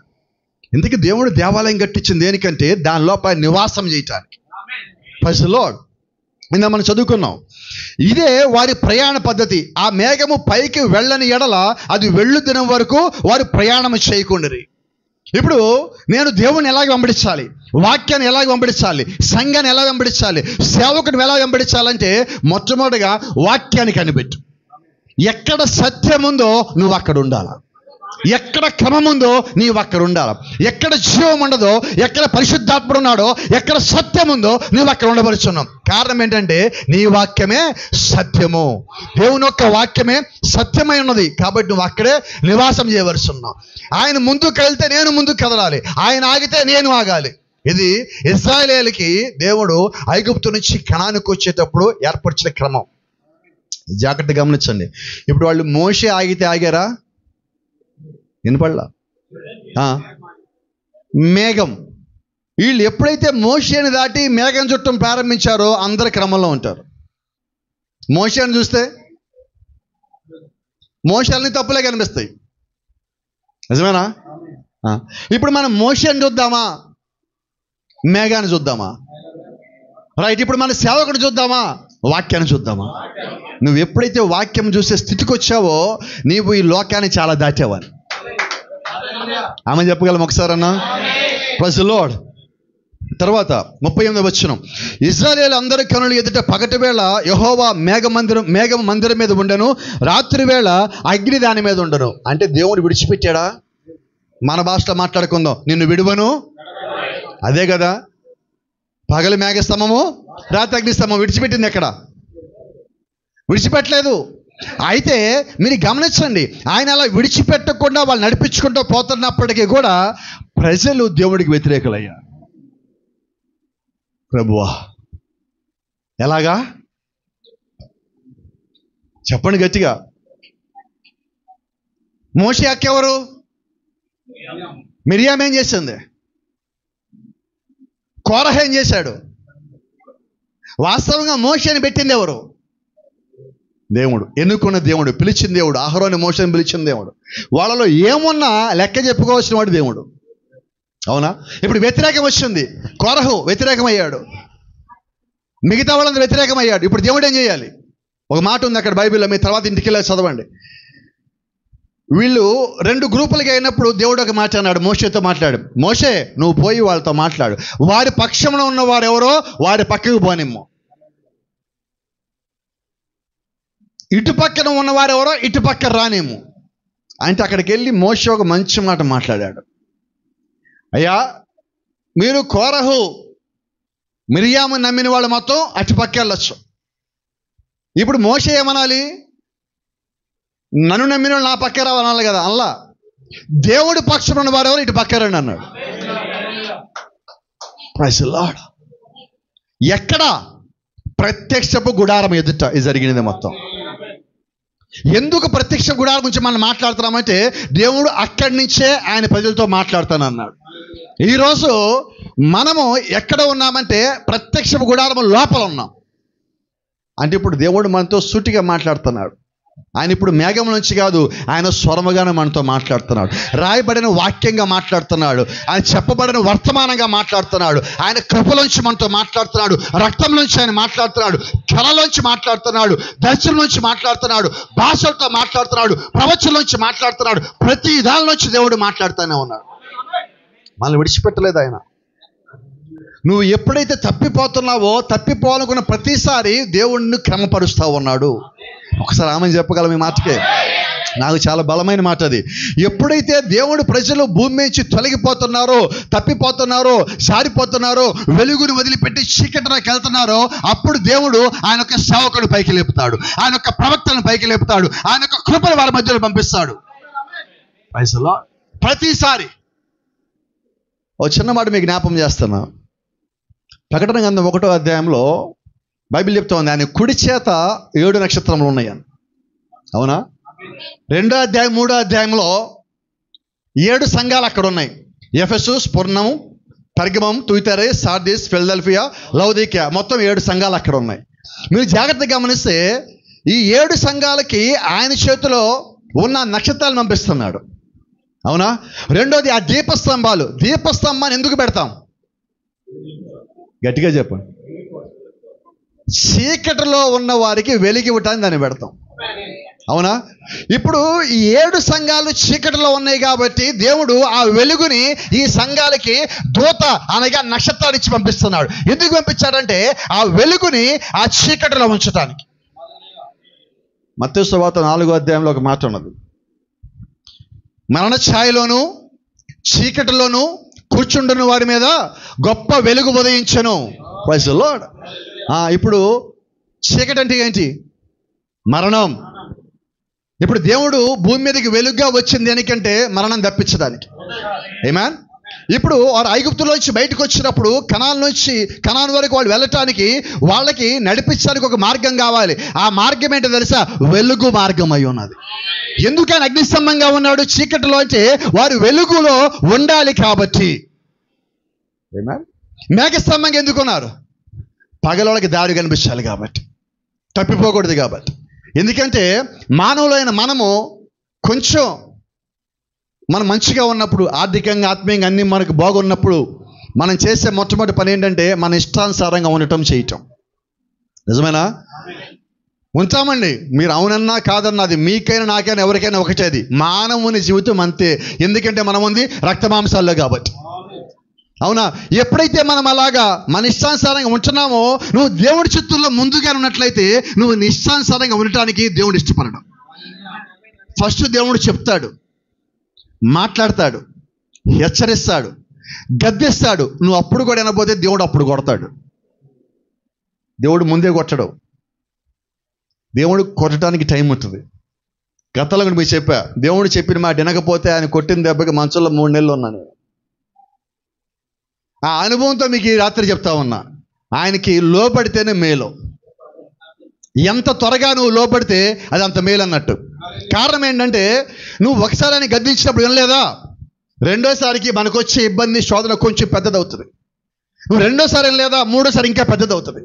ఇందుకే దేవుడు దేవాలయం కట్టించింది దేనికంటే దాని లోపల నివాసం చేయటానికి. Praise the Lord. నిన్న మనం చదువుకున్నాం, ఇదే వారి ప్రయాణ పద్ధతి. ఆ మేఘము పైకి వెళ్ళని ఎడల అది వెళ్ళు దినం వరకు వారు ప్రయాణం చేయకుండారి. ఇప్పుడు నేను దేవుని ఎలాగ వెంబడించాలి, వాక్యాన్ని ఎలాగ వెంబడించాలి, సంఘాన్ని ఎలా వెంబడించాలి, సేవకుని ఎలా వెంబడించాలంటే మొట్టమొదటిగా వాక్యాన్ని కనిపెట్టు. ఎక్కడ సత్యం ఉందో నువ్వు అక్కడ ఉండాలి, ఎక్కడ క్రమం ఉందో నీవు అక్కడ ఉండాలి, ఎక్కడ జీవం ఉండదో, ఎక్కడ పరిశుద్ధాత్ముడు ఉన్నాడో, ఎక్కడ సత్యం ఉందో నువ్వు అక్కడ ఉండవలసిన్నావు. కారణం ఏంటంటే నీ వాక్యమే సత్యము, దేవుని యొక్క వాక్యమే సత్యమై ఉన్నది. కాబట్టి నువ్వు అక్కడే నివాసం చేయవలసిన్నావు. ఆయన ముందుకు వెళ్తే నేను ముందుకు కదలాలి, ఆయన ఆగితే నేను ఆగాలి. ఇది ఇశ్రాయేలీయులకి దేవుడు ఐగుప్తు నుంచి కనానుకు వచ్చేటప్పుడు ఏర్పరిచిన క్రమం. జాగ్రత్తగా గమనించండి. ఇప్పుడు వాళ్ళు మోషే ఆగితే ఆగారా? వినపడలా? మేఘం. వీళ్ళు ఎప్పుడైతే మోషేని దాటి మేఘం చుట్టం ప్రారంభించారో అందరి క్రమంలో ఉంటారు. మోషేని చూస్తే మోషేల్ని తప్పులే కనిపిస్తాయి. నిజమేనా? ఇప్పుడు మనం మోషేని చూద్దామా, మేఘాన్ని చూద్దామా? రైట్. ఇప్పుడు మన సేవకుని చూద్దామా, వాక్యాన్ని చూద్దామా? నువ్వు ఎప్పుడైతే వాక్యం చూసే స్థితికి వచ్చావో నీవు ఈ లోకాన్ని చాలా దాచావని ఆమె చెప్పగలం ఒకసారి అన్నా. Praise the Lord. తర్వాత 38వ వచనం, ఇశ్రాయేలు అందరి కనులు ఎదుట పగటి వేళ యెహోవా మేఘం మందిరం మీద ఉండను, రాత్రి వేళ అగ్ని దాని మీద ఉండను. అంటే దేవుడు విడిచిపెట్టాడా? మన భాషలో మాట్లాడుకుందాం, నిన్ను విడువను. అదే కదా, పగలు మేఘస్తంభము, రాత్రి అగ్నిస్తంభం. విడిచిపెట్టింది ఎక్కడ? విడిచిపెట్టలేదు. అయితే మీరు గమనించండి, ఆయన అలా విడిచిపెట్టకుండా వాళ్ళు నడిపించుకుంటూ పోతున్నప్పటికీ కూడా ప్రజలు దేవుడికి వ్యతిరేకులయ్యారు. ప్రభువా, ఎలాగా చెప్పండి గట్టిగా. మోషే అక్క ఎవరు? మిరియాం ఏం చేసింది? కోరహ ఏం చేశాడు? వాస్తవంగా మోషేని పెట్టింది ఎవరు? దేవుడు. ఎన్నుకున్న దేవుడు, పిలిచిన దేవుడు. అహరోను మోషేని పిలిచిన దేవుడు. వాళ్ళలో ఏమున్నా లెక్క చెప్పుకోవాల్సిన వాడు దేవుడు. అవునా? ఇప్పుడు వ్యతిరేకం వచ్చింది, కోరహు వ్యతిరేకమయ్యాడు, మిగతా వాళ్ళందరూ వ్యతిరేకమయ్యాడు. ఇప్పుడు దేవుడు ఏం చేయాలి? ఒక మాట ఉంది అక్కడ బైబిల్లో, మీ తర్వాత ఇంటికి వెళ్ళి చదవండి. వీళ్ళు 2 గ్రూపులుగా అయినప్పుడు దేవుడు ఒక మాట అన్నాడు, మోషేతో మాట్లాడు. మోషే, నువ్వు పోయి వాళ్ళతో మాట్లాడు, వారి పక్షంలో ఉన్నవారు ఎవరో వారి పక్కకు పోనిమ్ము, ఇటు పక్కన ఉన్నవారు ఎవరో ఇటు పక్కన రానేమో అంటే అక్కడికి వెళ్ళి మోషే ఒక మంచి మాట మాట్లాడాడు. అయ్యా, మీరు కోరహు మిరియాము నమ్మిన వాళ్ళు మొత్తం అటు పక్క వెళ్ళొచ్చు. ఇప్పుడు మోషే ఏమనాలి? నన్ను నమ్మిన వాళ్ళు నా పక్క రావాలనాలి కదా. అలా దేవుడి పక్షం ఉన్న వారు ఎవరు ఇటు పక్క రండి అన్నాడు. Praise the Lord. ఎక్కడ? ప్రత్యక్షపు గుడారం ఎదుట ఇది జరిగినది మొత్తం. ఎందుకు ప్రత్యక్ష గుడారం గురించి మనం మాట్లాడుతున్నామంటే దేవుడు అక్కడి నుంచే ఆయన ప్రజలతో మాట్లాడుతానన్నాడు. ఈరోజు మనము ఎక్కడ ఉన్నామంటే ప్రత్యక్ష గుడారం లోపల ఉన్నాం. అంటే ఇప్పుడు దేవుడు మనతో సూటిగా మాట్లాడుతున్నాడు. ఆయన ఇప్పుడు మేఘం నుంచి కాదు, ఆయన స్వరముగానే మనతో మాట్లాడుతున్నాడు, రాయబడిన వాక్యంగా మాట్లాడుతున్నాడు, ఆయన చెప్పబడిన వర్తమానంగా మాట్లాడుతున్నాడు, ఆయన కృపలోంచి మనతో మాట్లాడుతున్నాడు, రక్తం నుంచి ఆయన మాట్లాడుతున్నాడు, కళలోంచి మాట్లాడుతున్నాడు, దర్శనం నుంచి మాట్లాడుతున్నాడు, భాషలతో మాట్లాడుతున్నాడు, ప్రవచనం నుంచి మాట్లాడుతున్నాడు. ప్రతి దాని నుంచి దేవుడు మాట్లాడుతూనే ఉన్నాడు. మనల్ని విడిచిపెట్టలేదు ఆయన. నువ్వు ఎప్పుడైతే తప్పిపోతున్నావో, తప్పిపోవాలనుకున్న ప్రతిసారి దేవుడిని క్రమపరుస్తూ ఉన్నాడు. ఒకసారి ఆమెను చెప్పగలం ఈ మాటకే. నాకు చాలా బలమైన మాట అది. ఎప్పుడైతే దేవుడు ప్రజలు భూమి నుంచి తొలగిపోతున్నారో, తప్పిపోతున్నారో, జారిపోతున్నారో, వెలుగును వదిలిపెట్టి చీకటిలోకి వెళ్తున్నారో, అప్పుడు దేవుడు ఆయన యొక్క సేవకుడు పైకి లేపుతాడు, ఆయన యొక్క ప్రవక్తలను పైకి లేపుతాడు, ఆయన యొక్క కృపను వారి మధ్యలో పంపిస్తాడు. ప్రతిసారి ఓ చిన్న మాట మీకు జ్ఞాపం చేస్తున్నా. ప్రకటన గ్రంథం 1వ అధ్యాయంలో బైబిల్ చెప్తా ఉంది, ఆయన కుడి చేత 7 నక్షత్రములు ఉన్నాయని. అవునా? 2వ అధ్యాయం 3వ అధ్యాయంలో 7 సంఘాలు అక్కడ ఉన్నాయి. ఎఫెసు, స్ఫుర్ణము, పెర్గమం, తుయితైర, సార్డిస్, ఫిలదెల్ఫియా, లౌదీకియా, మొత్తం 7 సంఘాలు అక్కడ ఉన్నాయి. మీరు జాగ్రత్తగా గమనిస్తే ఈ 7 సంఘాలకి ఆయన చేతిలో ఉన్న నక్షత్రాలను పంపిస్తున్నాడు. అవునా? రెండోది ఆ దీపస్తంభాలు. దీపస్తంభాన్ని ఎందుకు పెడతాం? గట్టిగా చెప్పండి. చీకటిలో ఉన్న వారికి వెలిగి ఇవ్వటానికి దాన్ని పెడతాం. అవునా? ఇప్పుడు ఈ 7 సంఘాలు చీకటిలో ఉన్నాయి కాబట్టి దేవుడు ఆ వెలుగుని ఈ సంఘాలకి దూత అనగా నక్షత్రాలు ఇచ్చి పంపిస్తున్నాడు. ఎందుకు పంపించాడంటే ఆ వెలుగుని ఆ చీకటిలో ఉంచటానికి. మత్తయి సువార్త 4వ అధ్యాయంలో ఒక మాట ఉన్నది, మరణ ఛాయలోను చీకటిలోను కూర్చుండున్న వారి మీద గొప్ప వెలుగు ఉదయించెను. Praise the Lord. ఇప్పుడు చీకటి అంటే ఏంటి? మరణం. ఇప్పుడు దేవుడు భూమి మీదకి వెలుగుగా వచ్చింది దేనికంటే మరణం తప్పించడానికి. ఆమేన్. ఇప్పుడు వారు ఐగుప్తులోంచి బయటకు వచ్చినప్పుడు కనాన్ వరకు వాళ్ళు వెళ్ళటానికి, వాళ్ళకి నడిపించడానికి ఒక మార్గం కావాలి. ఆ మార్గం ఏంటో తెలుసా? వెలుగు మార్గం అయి ఉన్నది. ఎందుకని అగ్నిస్తంభంగా ఉన్నాడు? చీకటిలో అంటే వారు వెలుగులో ఉండాలి కాబట్టి. మేఘస్తంభంగా ఎందుకున్నారు? పగలకి దారి కనిపించాలి కాబట్టి, తప్పిపోకూడదు కాబట్టి. ఎందుకంటే మానవులైన మనము కొంచెం మనం మంచిగా ఉన్నప్పుడు, ఆర్థికంగా ఆత్మీయంగా అన్నీ మనకు బాగున్నప్పుడు మనం చేసే మొట్టమొదటి పని ఏంటంటే మన ఇష్టానుసారంగా ఉండటం, చేయటం. నిజమేనా? ఉంటామండి. మీరు అవునన్నా కాదన్నా అది మీకైనా నాకైనా ఎవరికైనా ఒకటేది. మానవుని జీవితం అంతే. ఎందుకంటే మనం ఉంది రక్తమాంసాల్లో కాబట్టి. అవునా? ఎప్పుడైతే మనం అలాగా మన ఇష్టానుసారంగా ఉంటున్నామో, నువ్వు దేవుడి చిత్తుల్లో ముందుగా ఉన్నట్లయితే నువ్వు నిష్టానుసారంగా ఉండటానికి దేవుడు ఇష్టపడడు. ఫస్ట్ దేవుడు చెప్తాడు, మాట్లాడతాడు, హెచ్చరిస్తాడు, గద్దిస్తాడు. నువ్వు అప్పుడు కూడా వినకపోతే దేవుడు అప్పుడు కొడతాడు. దేవుడు ముందే కొట్టడు. దేవుడు కొట్టడానికి టైం ఉంటుంది. గతంలో కూడా మీకు చెప్పా, దేవుడు చెప్పిన మాట వినకపోతే ఆయన కొట్టిన దెబ్బకి మంచంలో 3 నెలలు ఉన్నాను. ఆ అనుభవంతో మీకు ఈ రాత్రి చెప్తా ఉన్నా, ఆయనకి లోపడితేనే మేలు. ఎంత త్వరగా నువ్వు లోపడితే అది అంత మేలు అన్నట్టు. కారణం ఏంటంటే, నువ్వు ఒకసారి ఆయన గద్దించినప్పుడు వినలేదా, రెండోసారికి మనకు వచ్చే ఇబ్బంది, శోధన కొంచెం పెద్దదవుతుంది. నువ్వు రెండోసారి వినలేదా, మూడోసారి ఇంకా పెద్దదవుతుంది.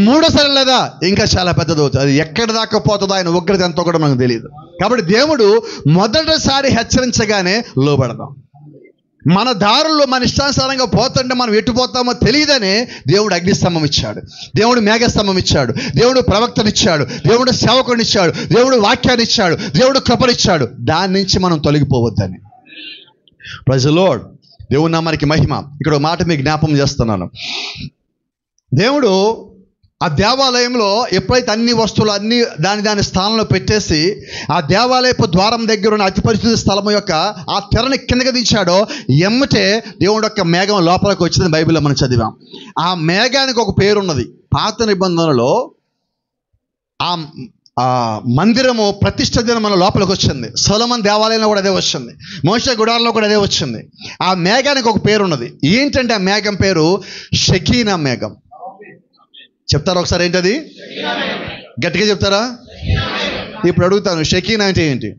మూడోసారి లేదా ఇంకా చాలా పెద్దదవుతుంది. అది ఎక్కడి దాకా పోతుందో ఆయన ఉగ్రత ఎంతో కూడా మనకు తెలియదు. కాబట్టి దేవుడు మొదటిసారి హెచ్చరించగానే లోబడదాం. మన దారుల్లో మన ఇష్టానుసారంగా పోతుంటే మనం ఎట్టుపోతామో తెలియదనే దేవుడు అగ్నిస్తంభం ఇచ్చాడు, దేవుడు మేఘస్తంభం ఇచ్చాడు, దేవుడు ప్రవక్తనిచ్చాడు, దేవుడు సేవకునిచ్చాడు, దేవుడు వాక్యాన్ని ఇచ్చాడు, దేవుడు కృపనిచ్చాడు. దాని నుంచి మనం తొలగిపోవద్దని. Praise the lord. దేవుని నామానికి మహిమ. ఇక్కడ ఒక మాట మీకు జ్ఞాపకం చేస్తున్నాను. దేవుడు ఆ దేవాలయంలో ఎప్పుడైతే అన్ని వస్తువులు అన్ని దాని స్థానంలో పెట్టేసి ఆ దేవాలయపు ద్వారం దగ్గర ఉన్న అతి పరిశుద్ధ స్థలం యొక్క ఆ తెరని కిందకి దించాడో, ఎమ్మటే దేవుడు యొక్క మేఘం లోపలికి వచ్చింది బైబిల్లో మనం చదివాం. ఆ మేఘానికి ఒక పేరు ఉన్నది. పాత నిబంధనలో ఆ మందిరము ప్రతిష్ఠ దినం మన లోపలికి వచ్చింది. సొలొమోను దేవాలయంలో కూడా అదే వచ్చింది, మోషే గుడారంలో కూడా అదే వచ్చింది. ఆ మేఘానికి ఒక పేరు ఉన్నది. ఏంటంటే ఆ మేఘం పేరు షకీనా మేఘం. చెప్తారా ఒకసారి ఏంటది? గట్టిగా చెప్తారా? ఇప్పుడు అడుగుతాను, షకీనా అంటే ఏంటి?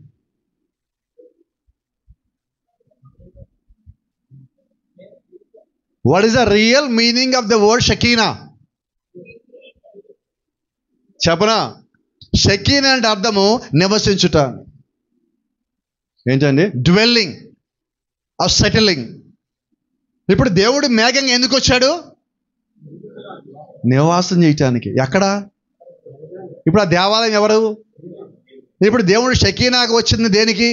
What is the real meaning of the word shekinah? చెప్పనా? షకీనా అంటే అర్థము నివసించుట. ఏంటండి? Dwelling or settling. ఇప్పుడు దేవుడు మేఘంగా ఎందుకు వచ్చాడు? నివాసం చేయటానికి. ఎక్కడ? ఇప్పుడు ఆ దేవాలయం ఎవరు? ఇప్పుడు దేవుడు షకీనాకు వచ్చింది దేనికి?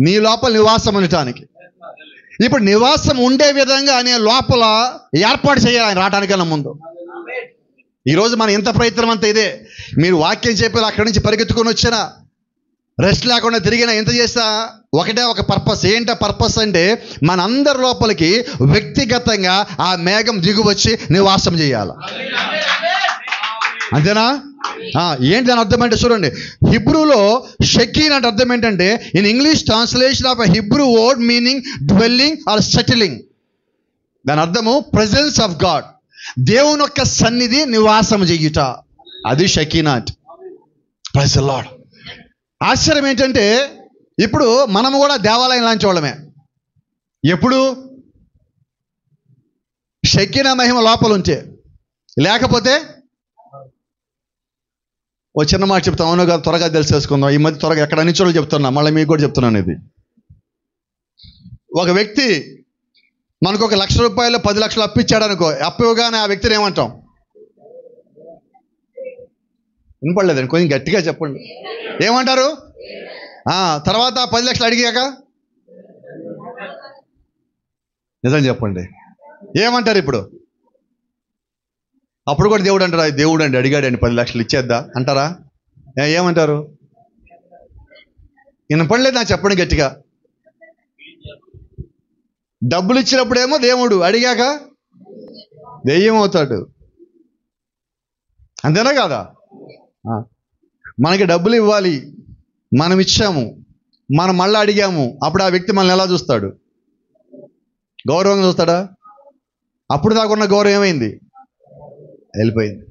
నీ లోపల నివాసం ఉండటానికి. ఇప్పుడు నివాసం ఉండే విధంగా అనే లోపల ఏర్పాటు చేయాలి ఆయన రావడానికన్నా ముందు. ఈరోజు మన ఇంత ప్రయత్నం అంతా ఇదే. మీరు వాక్యం చెప్పి అక్కడి నుంచి పరిగెత్తుకొని వచ్చినా, రెస్ట్ లేకుండా తిరిగినా, ఎంత చేస్తా ఒకటే ఒక పర్పస్. ఏంటో పర్పస్ అంటే మనందరి లోపలికి వ్యక్తిగతంగా ఆ మేఘం దిగువచ్చి నివాసం చేయాలి. అంతేనా? ఏంటి దాని అర్థం అంటే చూడండి, హిబ్రూలో షకీన్ అంటే అర్థం ఏంటంటే, in English translation of Hebrew word meaning dwelling or settling. దాని అర్థము ప్రెజెన్స్ ఆఫ్ గాడ్, దేవుని యొక్క సన్నిధి నివాసం చేయుట. అది షకీనా. Praise the lord. ఆశ్చర్యం ఏంటంటే, ఇప్పుడు మనము కూడా దేవాలయం లాంటి వాళ్ళమే. ఎప్పుడు? షకీనా మహిమ లోపల ఉంటే. లేకపోతే ఓ చిన్న మాట చెప్తాం, అవును కాదు త్వరగా తెలిసేసుకుందాం. ఈ మధ్య త్వరగా ఎక్కడ అన్ని చోట్ల చెప్తున్నా, మళ్ళీ మీకు కూడా చెప్తున్నాను. ఇది ఒక వ్యక్తి మనకు ₹1,00,000 10 లక్షలు అప్పు ఇచ్చాడు అనుకో. అప్పు ఇవ్వగానే ఆ వ్యక్తిని ఏమంటాం? వినపడలేదండి, కొంచెం గట్టిగా చెప్పండి. ఏమంటారు? తర్వాత 10 లక్షలు అడిగాక నిజం చెప్పండి, ఏమంటారు? ఇప్పుడు అప్పుడు కూడా దేవుడు అంటారా? దేవుడు అండి అడిగాడండి 10 లక్షలు ఇచ్చేద్దా అంటారా? ఏమంటారు? వినపడలేదు నాకు చెప్పండి గట్టిగా. డబ్బులు ఇచ్చినప్పుడేమో దేవుడు, అడిగాక దెయ్యం అవుతాడు. అంతేనా కాదా? మనకి డబ్బులు ఇవ్వాలి, మనం ఇచ్చాము, మనం మళ్ళీ అడిగాము, అప్పుడు ఆ వ్యక్తి మనల్ని ఎలా చూస్తాడు? గౌరవంగా చూస్తాడా? అప్పుడు దాకున్న గౌరవం ఏమైంది? వెళ్ళిపోయింది.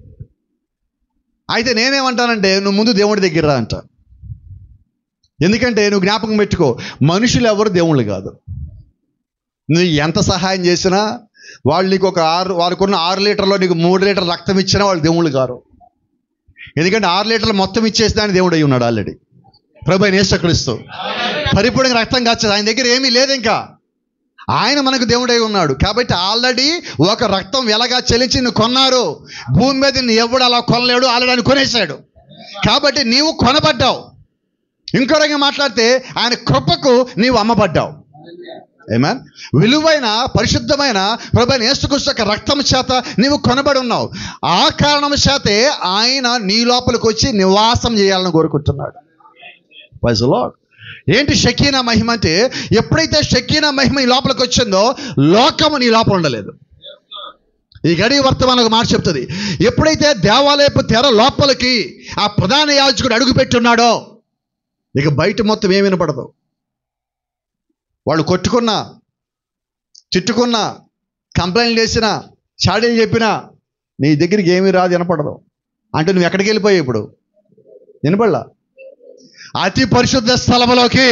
అయితే నేనేమంటానంటే, నువ్వు ముందు దేవుడి దగ్గర రా అంట. ఎందుకంటే నువ్వు జ్ఞాపకం పెట్టుకో, మనుషులు ఎవరు దేవుళ్ళు కాదు. నువ్వు ఎంత సహాయం చేసినా వాళ్ళు నీకు వాళ్ళకున్న 6 లీటర్లో నీకు 3 లీటర్ల రక్తం ఇచ్చినా వాళ్ళు దేవుళ్ళు కారు. ఎందుకంటే 6 లీటర్లు మొత్తం ఇచ్చేసినా దేవుడు అయి ఉన్నాడు ఆల్రెడీ. ప్రభు అయిన యేసుక్రీస్తు పరిపూర్ణంగా రక్తం కాచేది ఆయన దగ్గర ఏమీ లేదు. ఇంకా ఆయన మనకు దేవుడై ఉన్నాడు. కాబట్టి ఆల్రెడీ ఒక రక్తం ఎలాగా చెల్లించి నువ్వు కొన్నారు. భూమి మీద నువ్వు ఎవడు అలా కొనలేడు, ఆల్రెడీ ఆయన కొనేశాడు. కాబట్టి నీవు కొనబడ్డావు. ఇంకో రకంగా మాట్లాడితే ఆయన కృపకు నీవు అమ్మబడ్డావు. ఆమేన్. విలువైన పరిశుద్ధమైన ప్రభువైన యేసుక్రీస్తు యొక్క రక్తం చేత నీవు కొనబడి ఉన్నావు. ఆ కారణం చేతే ఆయన నీ లోపలికి వచ్చి నివాసం చేయాలని కోరుకుంటున్నాడు. Praise the Lord. ఏంటి షకీనా మహిమ అంటే, ఎప్పుడైతే షకీనా మహిమ నీ లోపలికి వచ్చిందో లోకము నీ లోపల ఉండలేదు. ఈ గడి వర్తమానం మాట చెప్తుంది, ఎప్పుడైతే దేవాలయపు తెర లోపలికి ఆ ప్రధాన యాజకుడు అడుగు పెట్టున్నాడో ఇక బయట మొత్తం ఏమి వినపడదు. వాళ్ళు కొట్టుకున్నా, తిట్టుకున్నా, కంప్లైంట్ చేసినా, చాడీలు చెప్పినా నీ దగ్గరికి ఏమీ రాదు, వినపడదు. అంటే నువ్వు ఎక్కడికి వెళ్ళిపోయావు? ఇప్పుడు వినపడలా. అతి పరిశుద్ధ స్థలములోకి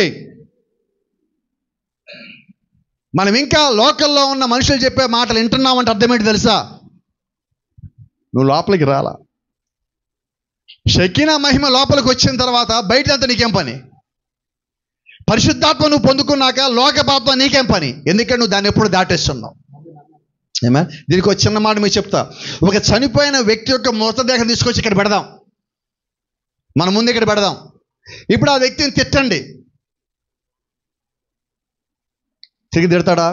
మనం ఇంకా లోకల్లో ఉన్న మనుషులు చెప్పే మాటలు వింటున్నామంటే అర్థమేంటి తెలుసా? నువ్వు లోపలికి రాలా. షకీనా మహిమ లోపలికి వచ్చిన తర్వాత బయటంతా నీకేం పని? పరిశుద్ధాత్మ నువ్వు పొందుకున్నాక లోకపాత్మ నీకేం పని? ఎందుకంటే నువ్వు దాన్ని ఎప్పుడు దాటేస్తున్నావు. ఏమా, దీనికి ఒక చిన్న మాట మీకు చెప్తా. ఒక చనిపోయిన వ్యక్తి యొక్క మృతదేహం తీసుకొచ్చి ఇక్కడ పెడదాం, మన ముందు ఇక్కడ పెడదాం. ఇప్పుడు ఆ వ్యక్తిని తిట్టండి, తిరిగి తిడతాడా?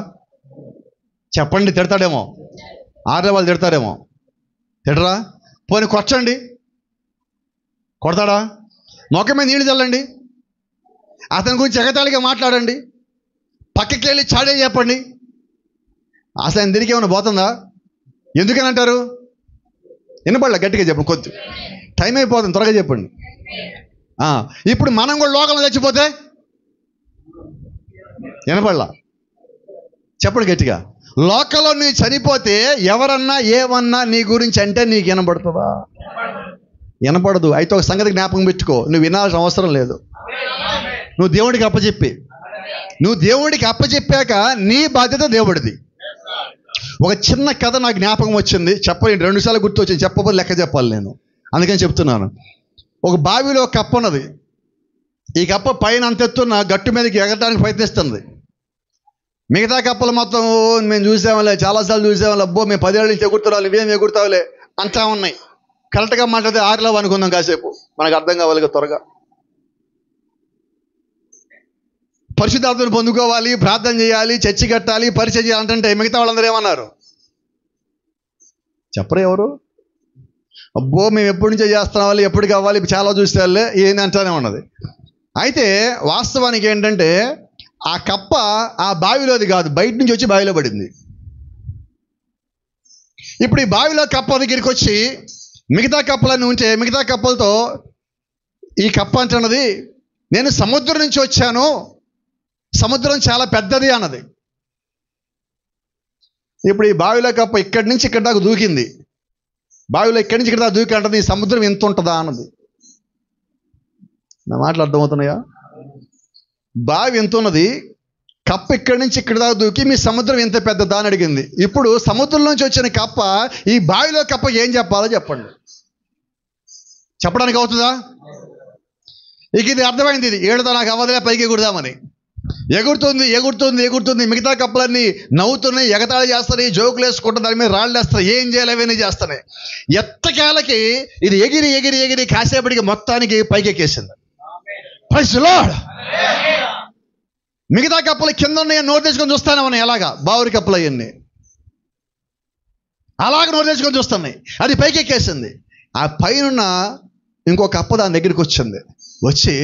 చెప్పండి, తిడతాడేమో. ఆరే వాళ్ళు తిడతారేమో. తిడరా? పోనీ కొట్టండి, కొడతాడా? మొక్క మీద నీళ్ళు చల్లండి, అతని గురించి ఎగతాళిగా మాట్లాడండి, పక్కకి వెళ్ళి చాడే చెప్పండి. అసలు ఆయన తిరిగి ఏమైనా పోతుందా? ఎందుకని అంటారు? వినపడలే, గట్టిగా చెప్పండి. కొద్ది టైం అయిపోతుంది, త్వరగా చెప్పండి. ఇప్పుడు మనం కూడా లోకంలో చచ్చిపోతే వినపడలా, చెప్పండి గట్టిగా. లోకంలో నీ చనిపోతే ఎవరన్నా ఏమన్నా నీ గురించి అంటే నీకు వినపడుతుందా? వినపడదు. అయితే ఒక సంగతి జ్ఞాపకం పెట్టుకో, నువ్వు వినాల్సిన అవసరం లేదు. నువ్వు దేవుడికి అప్పచెప్పాక నీ బాధ్యత దేవుడిది. ఒక చిన్న కథ నాకు జ్ఞాపకం వచ్చింది, చెప్పండి. 2 సార్లు గుర్తు వచ్చింది, చెప్పకపోతే లెక్క చెప్పాలి నేను, అందుకని చెప్తున్నాను. ఒక బావిలో ఒక కప్ప ఉన్నది. ఈ కప్ప పైన అంతెత్తున్న గట్టు మీదకి ఎగరడానికి ప్రయత్నిస్తుంది. మిగతా కప్పలు మొత్తం మేము చూసాములే, చాలాసార్లు చూసాము, అబ్బో మేము 10 ఏళ్ళ నుంచి ఎగురుతావాలి, ఇవేం ఎగురుతావులే అంటా ఉన్నాయి. కరెక్ట్గా మాట్లాడితే 6 అనుకుందాం, కాసేపు మనకు అర్థం కావాలి త్వరగా. పరిశుద్ధాత్మను పొందుకోవాలి, ప్రార్థన చేయాలి, చర్చి కట్టాలి, పరిచయం చేయాలంటే మిగతా వాళ్ళందరూ ఏమన్నారు? చెప్పరు ఎవరు? అబ్బో మేము ఎప్పటి నుంచో చేస్తున్నావాలి, ఎప్పుడు కావాలి, చాలా చూస్తే ఏంది అంటానే ఉన్నది. అయితే వాస్తవానికి ఏంటంటే ఆ కప్ప ఆ బావిలోది కాదు, బయట నుంచి వచ్చి బావిలో పడింది. ఇప్పుడు ఈ బావిలో కప్ప దగ్గరికి వచ్చి మిగతా కప్పలన్నీ ఉంటే మిగతా కప్పలతో ఈ కప్ప అంటున్నది, నేను సముద్రం నుంచి వచ్చాను, సముద్రం చాలా పెద్దది అన్నది. ఇప్పుడు ఈ బావిలో కప్ప ఇక్కడి నుంచి ఇక్కడ దాకా దూకింది. బావిలో ఇక్కడి నుంచి ఇక్కడ దాకా దూకి అంటది, ఈ సముద్రం ఎంత ఉంటుందా అన్నది. నా మాటలు అర్థమవుతున్నాయా? బావి ఎంత ఉన్నది, కప్ప ఇక్కడి నుంచి ఇక్కడ దాకా దూకి మీ సముద్రం ఎంత పెద్దదా అని అడిగింది. ఇప్పుడు సముద్రం నుంచి వచ్చిన కప్ప ఈ బావిలో కప్ప ఏం చెప్పాలో చెప్పండి, చెప్పడానికి అవుతుందా? ఇక ఇది అర్థమైంది, ఇది ఏడుతో నాకు అవ్వదులే, పైకి ఎగురుదామని. ఎగురుతుంది. మిగతా కప్పలన్నీ నవ్వుతున్నాయి, ఎగతాళి చేస్తున్నాయి, జోకులు వేసుకుంటూ దాని మీద రాళ్ళు వేస్తాయి, ఏం చేయాలి అవన్నీ చేస్తున్నాయి. ఎత్తకాలకి ఇది ఎగిరి కాసేపటికి మొత్తానికి పైకెక్కేసింది. Praise the lord. మిగతా కప్పలు కింద ఉన్నాయి, నోరు తెచ్చుకొని చూస్తానే ఉన్నాయి, ఎలాగా బావురి కప్పలు అవన్నీ అలాగ నోరు తెచ్చుకొని చూస్తున్నాయి. అది పైకెక్కేసింది. ఆ పైన ఇంకో కప్ప దాని దగ్గరికి వచ్చింది. వచ్చి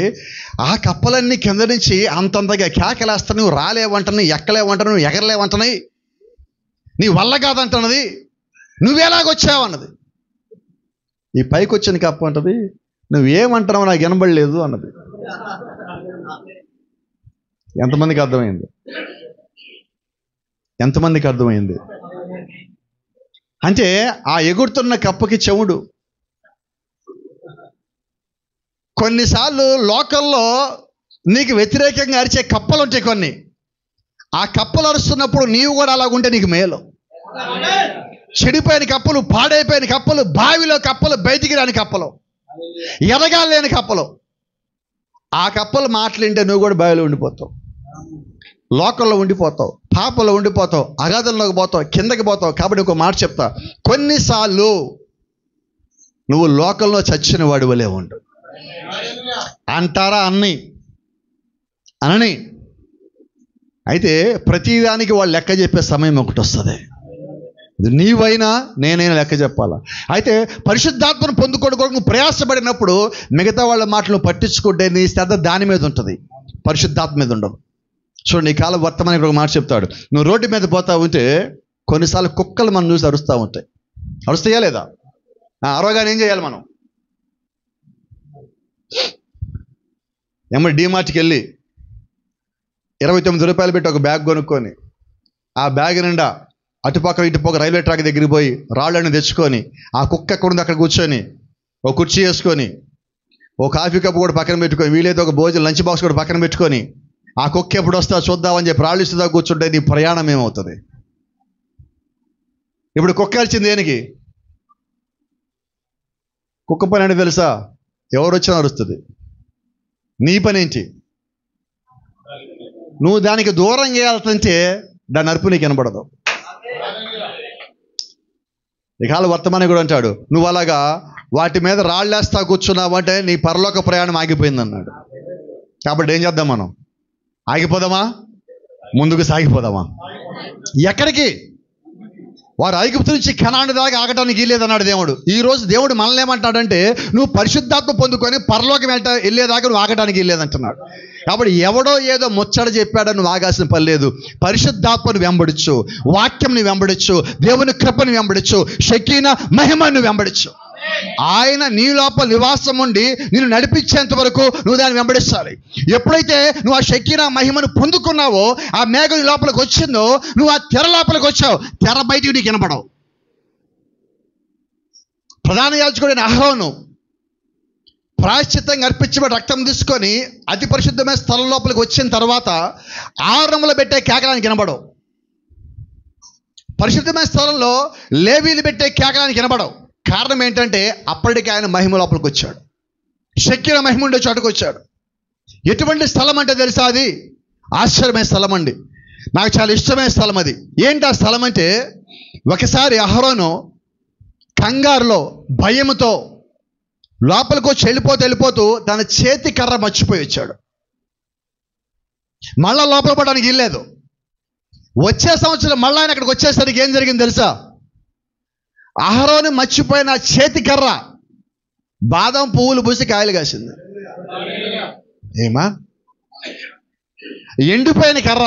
ఆ కప్పలన్నీ కింద నుంచి అంతంతగా కేకలేస్తాను, నువ్వు రాలేవంటున్నాయి, ఎక్కలేవంటున్నావు, నువ్వు ఎగరలేవంటున్నాయి, నీ వల్ల కాదంటున్నది, నువ్వెలాగొచ్చావన్నది. ఈ పైకి వచ్చిన కప్ప అంటది, నువ్వేమంటున్నావు నాకు వినబడలేదు అన్నది. ఎంతమందికి అర్థమైంది? అంటే ఆ ఎగురుతున్న కప్పకి చెవుడు. కొన్నిసార్లు లోకల్లో నీకు వ్యతిరేకంగా అరిచే కప్పలు ఉంటాయి కొన్ని. ఆ కప్పలు అరుస్తున్నప్పుడు నీవు కూడా అలాగుంటే నీకు మేలు. చెడిపోయిన కప్పలు, పాడైపోయిన కప్పలు, బావిలో కప్పలు, బయటికి రాని కప్పలు, ఎదగాలేని కప్పలు, ఆ కప్పలు మాటలింటే నువ్వు కూడా బావిలో ఉండిపోతావు, లోకల్లో ఉండిపోతావు, పాపంలో ఉండిపోతావు, అగాధంలోకి పోతావు, కిందకి పోతావు. కాబట్టి ఒక మాట చెప్తా, కొన్నిసార్లు నువ్వు లోకంలో చచ్చిన వాడి వలే ఉండు. అంటారా అనని అయితే ప్రతిదానికి వాళ్ళు లెక్క చెప్పే సమయం ఒకటి వస్తుంది. నీవైనా నేనైనా లెక్క చెప్పాలా. అయితే పరిశుద్ధాత్మను పొందుకోవడం కొరకు నువ్వు ప్రయాసపడినప్పుడు మిగతా వాళ్ళ మాటలు పట్టించుకుంటే నీ శ్రద్ధ దాని మీద ఉంటుంది, పరిశుద్ధాత్మ మీద ఉండదు. చూడండి, ఈ కాలం వర్తమానికి ఒక మాట చెప్తాడు. నువ్వు రోడ్డు మీద పోతా ఉంటే కొన్నిసార్లు కుక్కలు మనం చూసి అరుస్తూ ఉంటాయి. అరుస్తాయా లేదా? అరవగానే ఏం చేయాలి మనం? డీమార్ట్కి వెళ్ళి 29 రూపాయలు పెట్టి ఒక బ్యాగ్ కొనుక్కొని ఆ బ్యాగ్ నిండా అటుపక్క ఇటుపక్క రైల్వే ట్రాక్ దగ్గరికి పోయి రాళ్ళని తెచ్చుకొని ఆ కుక్క ఎక్కడుంది అక్కడ కూర్చొని ఒక కుర్చీ వేసుకొని ఓ కాఫీ కప్ కూడా పక్కన పెట్టుకొని వీలైతే ఒక భోజనం లంచ్ బాక్స్ కూడా పక్కన పెట్టుకొని ఆ కుక్క ఎప్పుడు వస్తా చూద్దామని చెప్పి రాళ్ళు ఇస్తుందా కూర్చుంటే నీ ప్రయాణం ఏమవుతుంది? ఇప్పుడు కుక్క వచ్చింది దేనికి? కుక్క పని అంటే తెలుసా? ఎవరు వచ్చినా అరుస్తుంది. నీ పని ఏంటి? నువ్వు దానికి దూరంగా వెళ్తుంటే దాని అరుపు నీకు వినపడదు. ఇక వర్తమానం కూడా అంటాడు, నువ్వు అలాగా వాటి మీద రాళ్ళేస్తా కూర్చున్నావు అంటే నీ పరలోక ప్రయాణం ఆగిపోయింది అన్నాడు. కాబట్టి ఏం చేద్దాం మనం? ఆగిపోదామా? ముందుకు సాగిపోదామా? ఎక్కడికి? వారు ఐగుప్తు నుంచి కనాను దాకా ఆగటానికి వెళ్ళేదన్నాడు దేవుడు. ఈరోజు దేవుడు మనల్ని ఏమంటాడంటే నువ్వు పరిశుద్ధాత్మ పొందుకొని పరలోకం వెళ్ళేదాకా నువ్వు ఆగటానికి వెళ్ళేదంటున్నాడు. కాబట్టి ఎవడో ఏదో ముచ్చట చెప్పాడని నువ్వు ఆగాల్సిన పని లేదు. పరిశుద్ధాత్మను వెంబడించు, వాక్యంని వెంబడించు, దేవుని కృపను వెంబడించు, షకీనా మహిమను వెంబడించు. ఆయన నీ లోపల నివాసం ఉండి నిన్ను నడిపించేంత వరకు నువ్వు దాన్ని వెంబడిస్తాలి. ఎప్పుడైతే నువ్వు ఆ షకీనా మహిమను పొందుకున్నావో, ఆ మేఘం లోపలికి వచ్చిందో, నువ్వు ఆ తెర లోపలికి వచ్చావు. తెర బయటికి నీకు వినపడవు. ప్రధాన యాజకుడైన అహరోను ప్రాయశ్చిత్తంగా అర్పించబడి రక్తం తీసుకొని అతి పరిశుద్ధమైన స్థలం లోపలికి వచ్చిన తర్వాత ఆరంభంలో పెట్టే కేకలానికి వినపడవు. పరిశుద్ధమైన స్థలంలో లేవీలు పెట్టే కేకలానికి వినపడవు. కారణం ఏంటంటే అప్పటికి ఆయన మహిమ లోపలికి వచ్చాడు. షకీనా మహిమ ఉండే చోటుకు వచ్చాడు. ఎటువంటి స్థలం అంటే తెలుసా? అది ఆశ్చర్యమైన స్థలం అండి. నాకు చాలా ఇష్టమైన స్థలం అది. ఏంటి ఆ స్థలం అంటే, ఒకసారి అహరోను కంగారులో భయముతో లోపలికి వచ్చి వెళ్ళిపోతూ తన చేతి కర్ర మర్చిపోయి వచ్చాడు. మళ్ళా లోపల పడడానికి వెళ్ళలేదు. వచ్చే సంవత్సరం మళ్ళీ ఆయన అక్కడికి వచ్చేసరికి ఏం జరిగింది తెలుసా? అహరోను మర్చిపోయిన చేతి కర్ర బాదం పువ్వులు పూసి కాయలు కాసింది. ఏమా? ఎండిపోయిన కర్ర,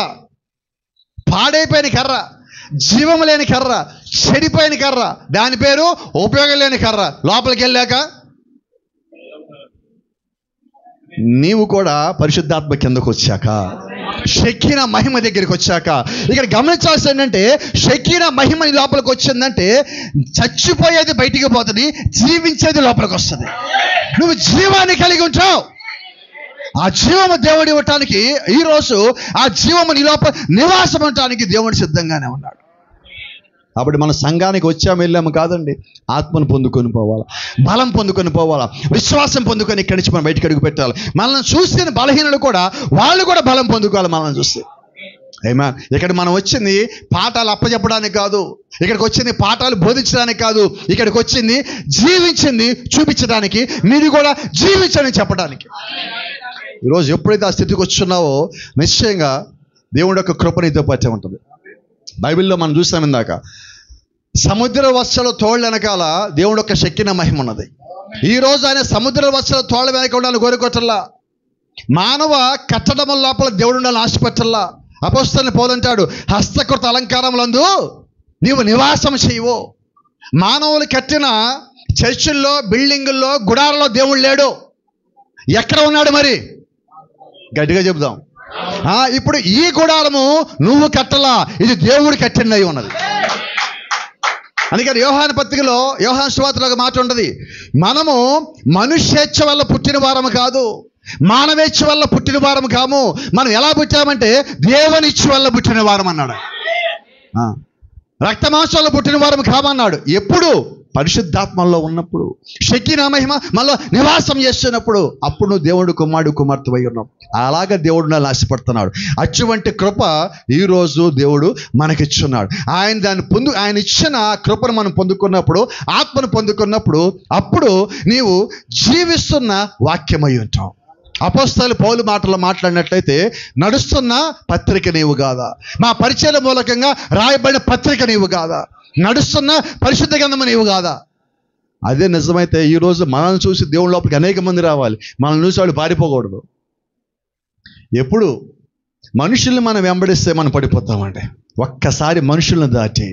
పాడైపోయిన కర్ర, జీవం లేని కర్ర, చెడిపోయిన కర్ర, దాని పేరు ఉపయోగం లేని కర్ర. లోపలికి వెళ్ళాక నీవు కూడా పరిశుద్ధాత్మ కిందకు వచ్చాక, షకీనా మహిమ దగ్గరికి వచ్చాక, ఇక్కడ గమనించాల్సి ఏంటంటే షకీనా మహిమ లోపలికి వచ్చిందంటే చచ్చిపోయేది బయటికి పోతుంది, జీవించేది లోపలికి వస్తుంది. నువ్వు జీవాన్ని కలిగి ఉంటావు. ఆ జీవము దేవుడు ఇవ్వటానికి ఈరోజు ఆ జీవము నీ లోపల నివాసం ఉండటానికి దేవుడు సిద్ధంగానే ఉన్నాడు. కాబట్టి మన సంఘానికి వచ్చాము వెళ్ళాము కాదండి, ఆత్మను పొందుకొని పోవాలా, బలం పొందుకొని పోవాలా, విశ్వాసం పొందుకొని ఇక్కడి నుంచి మనం బయటకు అడుగు పెట్టాలి. మనల్ని చూసిన బలహీనులు కూడా వాళ్ళు కూడా బలం పొందుకోవాలి మనల్ని చూస్తే. ఏమా? ఇక్కడ మనం వచ్చింది పాఠాలు అప్పచెప్పడానికి కాదు, ఇక్కడికి వచ్చింది పాఠాలు బోధించడానికి కాదు, ఇక్కడికి వచ్చింది జీవించింది చూపించడానికి, మీరు కూడా జీవించని చెప్పడానికి. ఈరోజు ఎప్పుడైతే ఆ స్థితికి వచ్చున్నావో నిశ్చయంగా దేవుడి యొక్క కృప నీతో పాటే ఉంటుంది. బైబిల్లో మనం చూసాం ఇందాక, సముద్ర వత్సల తోళ్ళ వెనకాల దేవుడు యొక్క షకీనా మహిమ ఉన్నది. ఈరోజు ఆయన సముద్ర వత్సల తోళ్ళ వెనక ఉండాలని కోరుకోవటల్లా, మానవ కట్టడముల లోపల దేవుడు ఉండాలని ఆశపట్టల్లా. అపోస్తలుని పౌలంటాడు, హస్తకృత అలంకారములందు నీవు నివాసం చేయవు. మానవులు కట్టిన చర్చిల్లో, బిల్డింగుల్లో, గుడారంలో దేవుడు లేడు. ఎక్కడ ఉన్నాడు మరి? గట్టిగా చెబుదాం. ఇప్పుడు ఈ గుడారము నువ్వు కట్టలా, ఇది దేవుడు కట్టినై ఉన్నది. అందుకని యోహాను పత్రికలో, యోహాను సువార్తలో ఒక మాట ఉంటుంది, మనము మనుష్యేచ్ఛ వల్ల పుట్టిన వారము కాదు, మానవేచ్ఛ వల్ల పుట్టిన వారము కాము. మనం ఎలా పుట్టామంటే దేవుని ఇచ్ఛ వల్ల పుట్టిన వారం అన్నాడు. రక్త మాంసాల్లో పుట్టిన వారము కామన్నాడు. ఎప్పుడు? పరిశుద్ధాత్మలో ఉన్నప్పుడు, షకీనా మహిమ మనలో నివాసం చేస్తున్నప్పుడు, అప్పుడు నువ్వు దేవుడు కుమార్తె అయి ఉన్నావు. అలాగా దేవుడు నన్ను ఆశపడుతున్నాడు. అటువంటి కృప ఈరోజు దేవుడు మనకిచ్చున్నాడు. ఆయన ఇచ్చిన కృపను మనం పొందుకున్నప్పుడు, ఆత్మను పొందుకున్నప్పుడు, అప్పుడు నీవు జీవిస్తున్న వాక్యమై ఉంటావు. అపోస్తలులు పౌలు మాటల్లో మాట్లాడినట్లయితే, నడుస్తున్న పత్రిక నీవు కాదా, మా పరిచయాల మూలకంగా రాయబడిన పత్రిక నీవు కాదా, నడుస్తున్న పరిశుద్ధ గ్రంథము నీవు కాదా. అదే నిజమైతే ఈరోజు మనల్ని చూసి దేవుని లోపలికి అనేక మంది రావాలి. మనల్ని చూసి వాళ్ళు పారిపోకూడదు. ఎప్పుడు మనుషుల్ని మనం వెంబడిస్తే మనం పడిపోతామండి. ఒక్కసారి మనుషులను దాటి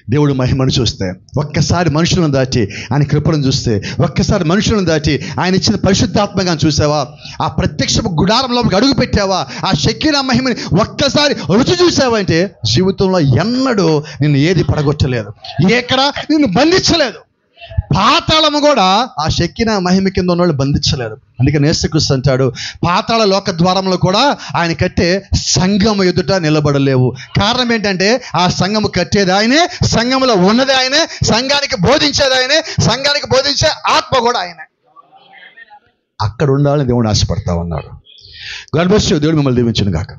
దేవుడు మహిమను చూస్తే, ఒక్కసారి మనుషులను దాటి ఆయన కృపను చూస్తే, ఒక్కసారి మనుషులను దాటి ఆయన ఇచ్చిన పరిశుద్ధాత్మగా చూసావా, ఆ ప్రత్యక్ష గుడారంలోకి అడుగు పెట్టావా, ఆ షెకీనా మహిమని ఒక్కసారి రుచి చూసావా అంటే జీవితంలో ఎన్నడూ నిన్ను ఏది పడగొట్టలేదు, ఎక్కడ నిన్ను బంధించలేదు. పాతాళము కూడా ఆ షెకీనా మహిమ కింద ఉన్న వాళ్ళు బంధించలేదు. అందుకని యేసుక్రీస్తు అంటాడు, పాతాళ లోక ద్వారంలో కూడా ఆయన కట్టే సంఘము ఎదుట నిలబడలేవు. కారణం ఏంటంటే ఆ సంఘము కట్టేది ఆయనే, సంఘములో ఉన్నది ఆయనే, సంఘానికి బోధించేది ఆయనే, సంఘానికి బోధించే ఆత్మ కూడా ఆయనే. అక్కడ ఉండాలని దేవుడు ఆశపడతా ఉన్నాడు. God bless you. దేవుడు మిమ్మల్ని దీవించును గాక.